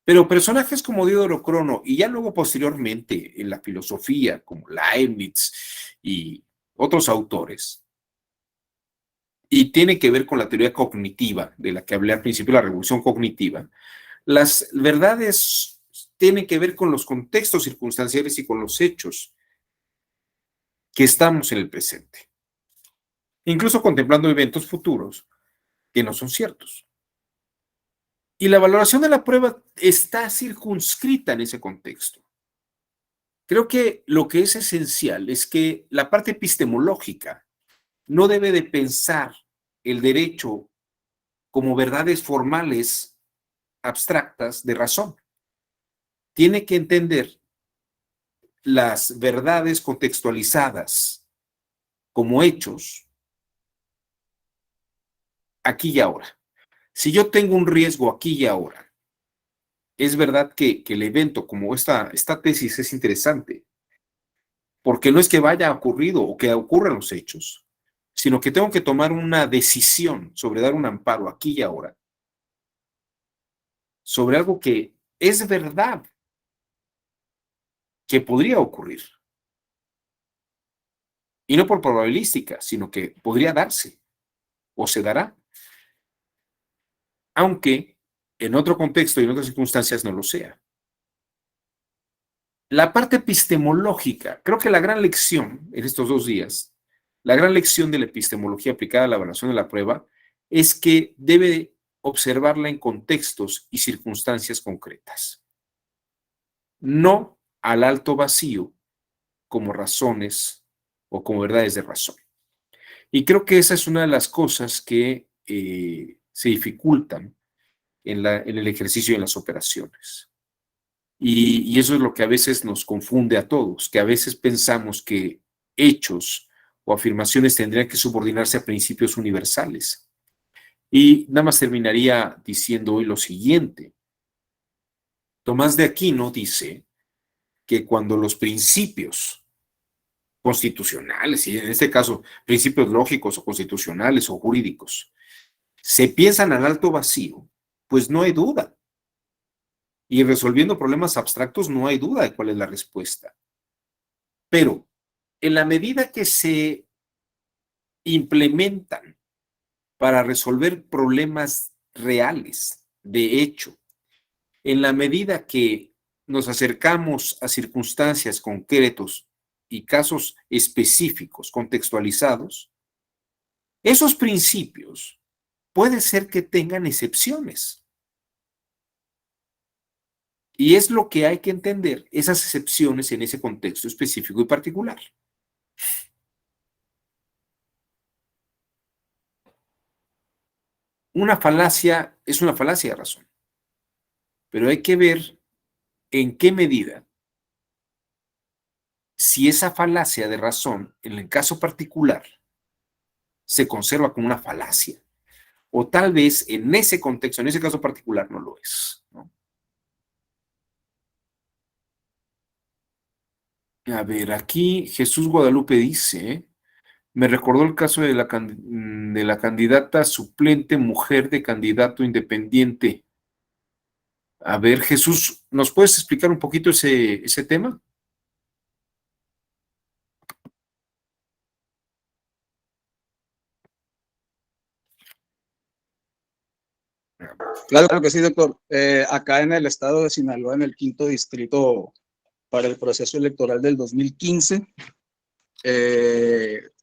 Pero personajes como Diodoro Crono y ya luego posteriormente en la filosofía, como Leibniz y otros autores, y tiene que ver con la teoría cognitiva, de la que hablé al principio, la revolución cognitiva, las verdades tienen que ver con los contextos circunstanciales y con los hechos que estamos en el presente, incluso contemplando eventos futuros que no son ciertos. Y la valoración de la prueba está circunscrita en ese contexto. Creo que lo que es esencial es que la parte epistemológica no debe de pensar el derecho como verdades formales abstractas de razón. Tiene que entender las verdades contextualizadas como hechos aquí y ahora. Si yo tengo un riesgo aquí y ahora, es verdad que el evento como esta tesis es interesante, porque no es que vaya ocurrido o que ocurran los hechos, sino que tengo que tomar una decisión sobre dar un amparo aquí y ahora, sobre algo que es verdad que podría ocurrir. Y no por probabilística, sino que podría darse o se dará, aunque en otro contexto y en otras circunstancias no lo sea. La parte epistemológica, creo que la gran lección en estos 2 días, la gran lección de la epistemología aplicada a la evaluación de la prueba es que debe observarla en contextos y circunstancias concretas, no al alto vacío como razones o como verdades de razón. Y creo que esa es una de las cosas que se dificultan en el ejercicio y en las operaciones. Y eso es lo que a veces nos confunde a todos, que a veces pensamos que hechos o afirmaciones tendrían que subordinarse a principios universales. Y nada más terminaría diciendo hoy lo siguiente. Tomás de Aquino dice que cuando los principios constitucionales, y en este caso principios lógicos o constitucionales o jurídicos, se piensan al alto vacío, pues no hay duda. Y resolviendo problemas abstractos no hay duda de cuál es la respuesta. Pero en la medida que se implementan para resolver problemas reales, de hecho, en la medida que nos acercamos a circunstancias concretos y casos específicos, contextualizados, esos principios puede ser que tengan excepciones. Y es lo que hay que entender, esas excepciones en ese contexto específico y particular. Una falacia es una falacia de razón, pero hay que ver en qué medida, si esa falacia de razón, en el caso particular, se conserva como una falacia, o tal vez en ese contexto, en ese caso particular, no lo es, ¿no? A ver, aquí Jesús Guadalupe dice, Me recordó el caso de de la candidata suplente mujer de candidato independiente. A ver, Jesús, ¿nos puedes explicar un poquito ese tema? Claro que sí, doctor. Acá en el estado de Sinaloa, en el 5º distrito para el proceso electoral del 2015,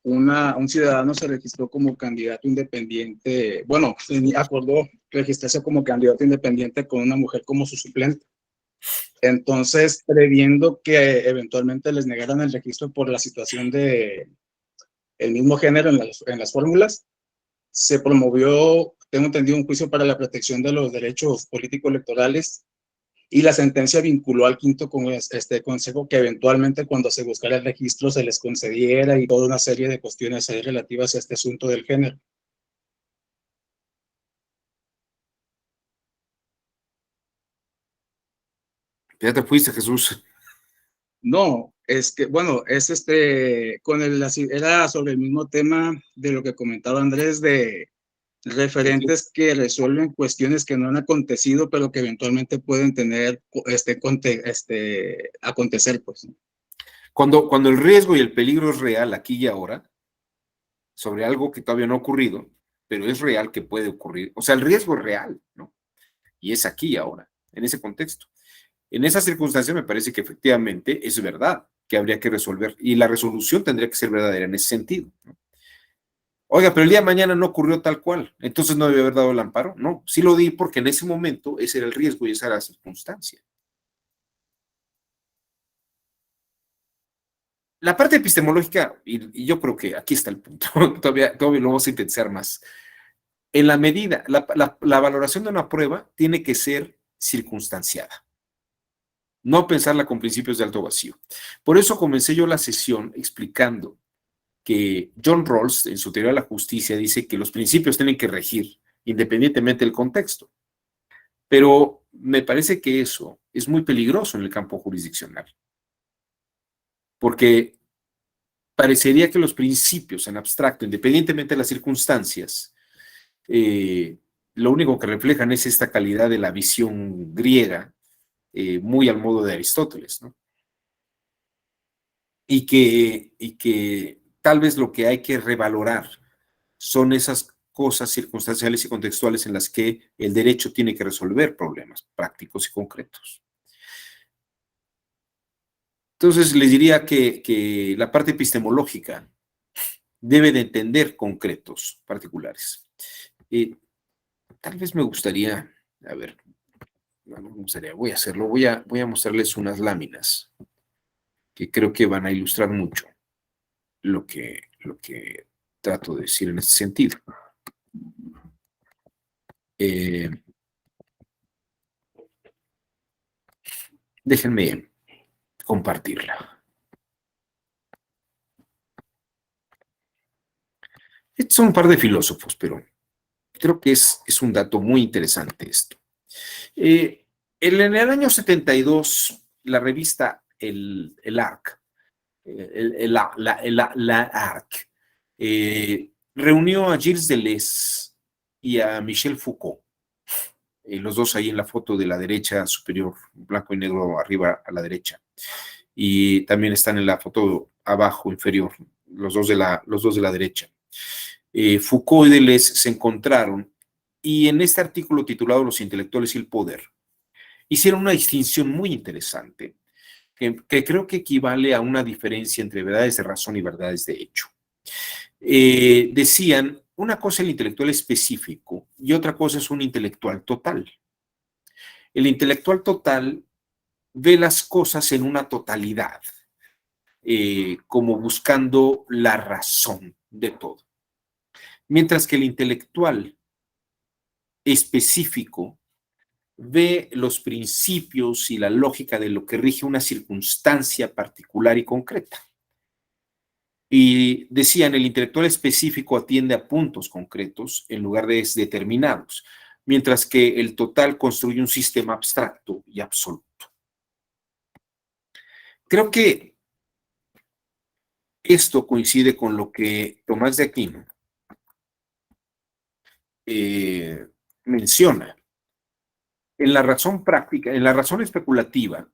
un ciudadano se registró como candidato independiente, bueno, acordó registrarse como candidato independiente con una mujer como su suplente. Entonces, previendo que eventualmente les negaran el registro por la situación de el mismo género en las fórmulas, se promovió, tengo entendido, un juicio para la protección de los derechos político-electorales y la sentencia vinculó al 5º consejo que eventualmente cuando se buscara el registro se les concediera y toda una serie de cuestiones ahí relativas a este asunto del género. Ya te fuiste, Jesús. No, es que, bueno, es era sobre el mismo tema de lo que comentaba Andrés, de referentes que resuelven cuestiones que no han acontecido, pero que eventualmente pueden tener, acontecer, pues. Cuando el riesgo y el peligro es real aquí y ahora, sobre algo que todavía no ha ocurrido, pero es real que puede ocurrir. O sea, el riesgo es real, ¿no? Y es aquí y ahora, en ese contexto. En esa circunstancia me parece que efectivamente es verdad que habría que resolver y la resolución tendría que ser verdadera en ese sentido, ¿no? Oiga, pero el día de mañana no ocurrió tal cual, entonces no debe haber dado el amparo. No, sí lo di porque en ese momento ese era el riesgo y esa era la circunstancia. La parte epistemológica, y yo creo que aquí está el punto, todavía lo vamos a sintetizar más. En la medida, la valoración de una prueba tiene que ser circunstanciada, no pensarla con principios de alto vacío. Por eso comencé yo la sesión explicando que John Rawls, en su teoría de la justicia, dice que los principios tienen que regir independientemente del contexto. Pero me parece que eso es muy peligroso en el campo jurisdiccional, porque parecería que los principios en abstracto, independientemente de las circunstancias, lo único que reflejan es esta calidad de la visión griega, muy al modo de Aristóteles, ¿no? Y que tal vez lo que hay que revalorar son esas cosas circunstanciales y contextuales en las que el derecho tiene que resolver problemas prácticos y concretos. Entonces, les diría que la parte epistemológica debe de entender concretos particulares. Tal vez me gustaría, a ver, no me gustaría, voy a hacerlo, voy a mostrarles unas láminas que creo que van a ilustrar mucho lo que trato de decir en este sentido. Déjenme compartirla. Estos son un par de filósofos, pero creo que es un dato muy interesante esto. En el año 72, la revista El Arc, la Arc, reunió a Gilles Deleuze y a Michel Foucault, los dos ahí en la foto de la derecha superior, blanco y negro arriba a la derecha, y también están en la foto abajo inferior, los dos de la derecha. Foucault y Deleuze se encontraron y en este artículo titulado Los intelectuales y el poder, hicieron una distinción muy interesante que creo que equivale a una diferencia entre verdades de razón y verdades de hecho. Decían, una cosa es el intelectual específico y otra cosa es un intelectual total. El intelectual total ve las cosas en una totalidad, como buscando la razón de todo. Mientras que el intelectual específico ve los principios y la lógica de lo que rige una circunstancia particular y concreta. Y decían, el intelectual específico atiende a puntos concretos en lugar de determinados, mientras que el total construye un sistema abstracto y absoluto. Creo que Esto coincide con lo que Tomás de Aquino menciona. En la razón práctica, en la razón especulativa,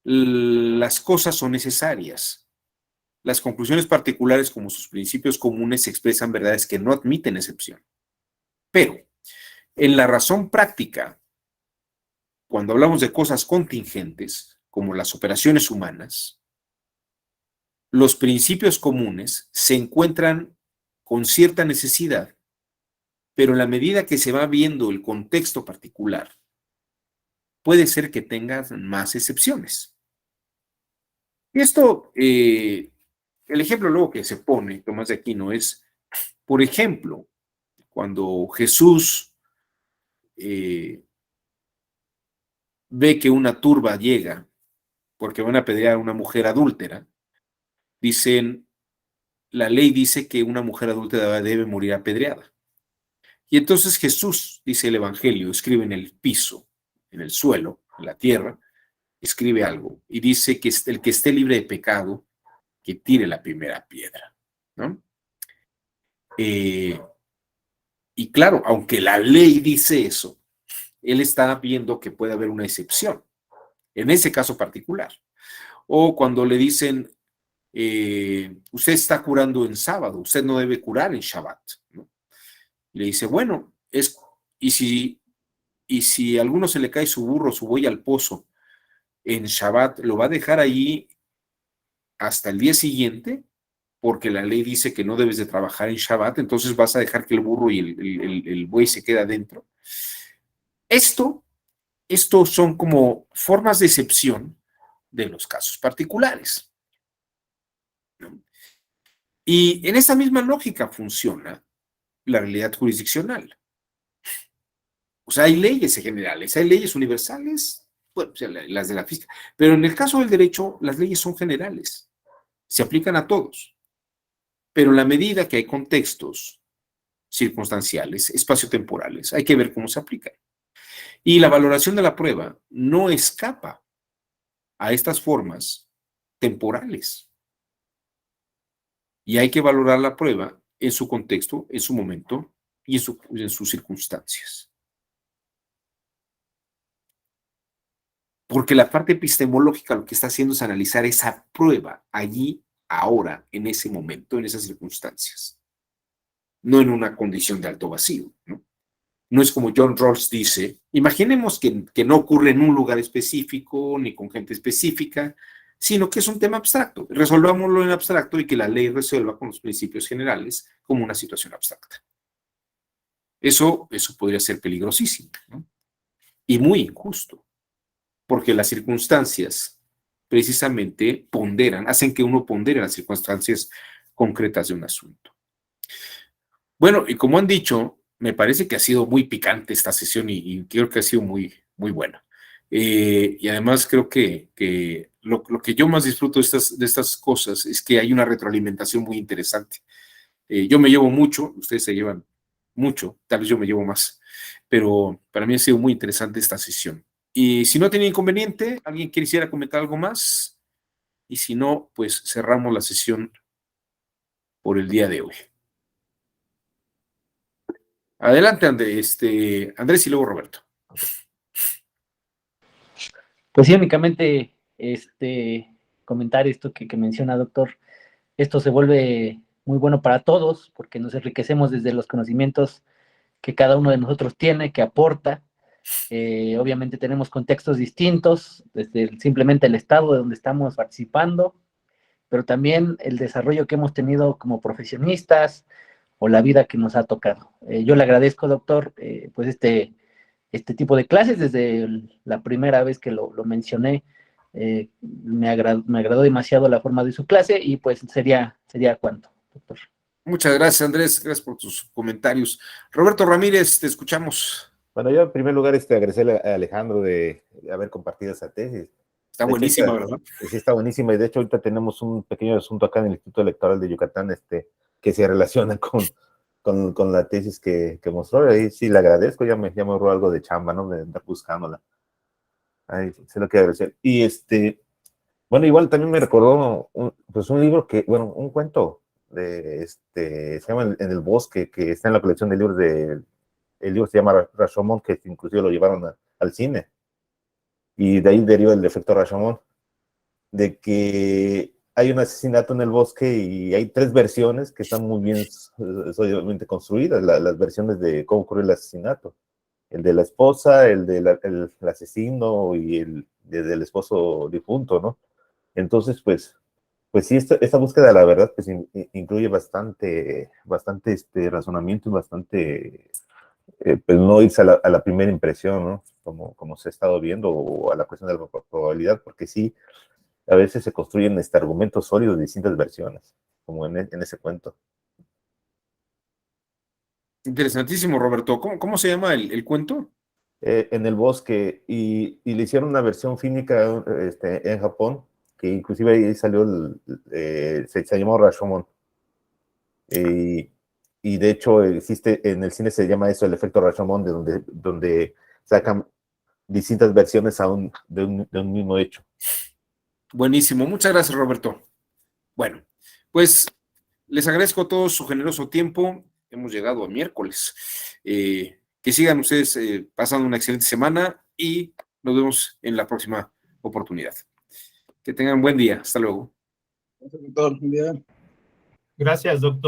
las cosas son necesarias. Las conclusiones particulares, como sus principios comunes, expresan verdades que no admiten excepción. Pero en la razón práctica, cuando hablamos de cosas contingentes, como las operaciones humanas, los principios comunes se encuentran con cierta necesidad, pero en la medida que se va viendo el contexto particular, puede ser que tengas más excepciones. Y esto, el ejemplo luego que se pone Tomás de Aquino es, por ejemplo, cuando Jesús ve que una turba llega porque van a apedrear a una mujer adúltera, dicen, la ley dice que una mujer adúltera debe morir apedreada. Y entonces Jesús, dice el Evangelio, escribe en el piso, en el suelo, en la tierra, escribe algo y dice que el que esté libre de pecado, que tire la primera piedra, ¿no? Y claro, aunque la ley dice eso, él está viendo que puede haber una excepción, en ese caso particular. O cuando le dicen, usted está curando en sábado, usted no debe curar en Shabbat, ¿no? Y le dice, bueno, y si a alguno se le cae su burro, su buey al pozo en Shabbat, ¿lo va a dejar ahí hasta el día siguiente? Porque la ley dice que no debes de trabajar en Shabbat, entonces vas a dejar que el burro y el buey se quede adentro. Esto son como formas de excepción de los casos particulares, ¿no? Y en esa misma lógica funciona la realidad jurisdiccional. O sea, hay leyes generales, hay leyes universales, bueno, o sea, las de la física, pero en el caso del derecho, las leyes son generales, se aplican a todos, pero en la medida que hay contextos circunstanciales, espaciotemporales, hay que ver cómo se aplican. Y la valoración de la prueba no escapa a estas formas temporales. Y hay que valorar la prueba en su contexto, en su momento y en sus circunstancias. Porque la parte epistemológica lo que está haciendo es analizar esa prueba allí, ahora, en ese momento, en esas circunstancias. No en una condición de alto vacío, ¿no? No es como John Rawls dice, imaginemos que no ocurre en un lugar específico ni con gente específica, sino que es un tema abstracto. Resolvámoslo en abstracto y que la ley resuelva con los principios generales como una situación abstracta. Eso podría ser peligrosísimo, ¿no? Y muy injusto, porque las circunstancias precisamente hacen que uno pondere las circunstancias concretas de un asunto. Bueno, y como han dicho, me parece que ha sido muy picante esta sesión y creo que ha sido muy, muy buena. Y además creo que lo que yo más disfruto de estas cosas es que hay una retroalimentación muy interesante. Yo me llevo mucho, ustedes se llevan mucho, tal vez yo me llevo más, pero para mí ha sido muy interesante esta sesión. Y si no tiene inconveniente, ¿alguien quisiera comentar algo más? Y si no, pues cerramos la sesión por el día de hoy. Adelante, Andrés y luego Roberto. Pues sí, únicamente comentar esto que menciona, doctor. Esto se vuelve muy bueno para todos porque nos enriquecemos desde los conocimientos que cada uno de nosotros tiene, que aporta. Obviamente tenemos contextos distintos, desde simplemente el estado de donde estamos participando, pero también el desarrollo que hemos tenido como profesionistas o la vida que nos ha tocado. Yo le agradezco, doctor, pues este tipo de clases desde la primera vez que lo mencioné. Me agradó demasiado la forma de su clase y pues sería cuanto, doctor. Muchas gracias, Andrés. Gracias por tus comentarios. Roberto Ramírez, te escuchamos. Bueno, yo en primer lugar agradecerle a Alejandro de haber compartido esa tesis. Está buenísima, ¿verdad? Sí, está buenísima. Y de hecho ahorita tenemos un pequeño asunto acá en el Instituto Electoral de Yucatán que se relaciona con la tesis que mostró. Ahí sí le agradezco, ya me ahorró algo de chamba, ¿no? De andar buscándola. Ahí se lo quiero agradecer. Y Bueno, igual también me recordó pues un libro que, bueno, un cuento de se llama En el bosque, que está en la colección de libros el libro se llama Rashomon, que inclusive lo llevaron al cine. Y de ahí deriva el efecto Rashomon, de que hay un asesinato en el bosque y hay 3 versiones que están muy bien sólidamente construidas, las versiones de cómo ocurrió el asesinato. El de la esposa, el del el asesino y el del esposo difunto, ¿no? Entonces, pues sí, esta búsqueda de la verdad pues incluye bastante razonamiento y bastante, pues no irse a la primera impresión, ¿no? Como se ha estado viendo, o a la cuestión de la probabilidad, porque sí, a veces se construyen argumentos sólidos de distintas versiones, como en ese cuento. Interesantísimo, Roberto. ¿Cómo se llama el cuento? En el bosque, y le hicieron una versión fínica en Japón, que inclusive ahí salió, se llamó Rashomon. Y de hecho existe, en el cine se llama eso el efecto Rashomon, donde sacan distintas versiones de un mismo hecho. Buenísimo. Muchas gracias, Roberto. Bueno, pues les agradezco a todos su generoso tiempo. Hemos llegado a miércoles. Que sigan ustedes pasando una excelente semana y nos vemos en la próxima oportunidad. Que tengan buen día. Hasta luego. Gracias, doctor. Buen día. Gracias, doctor.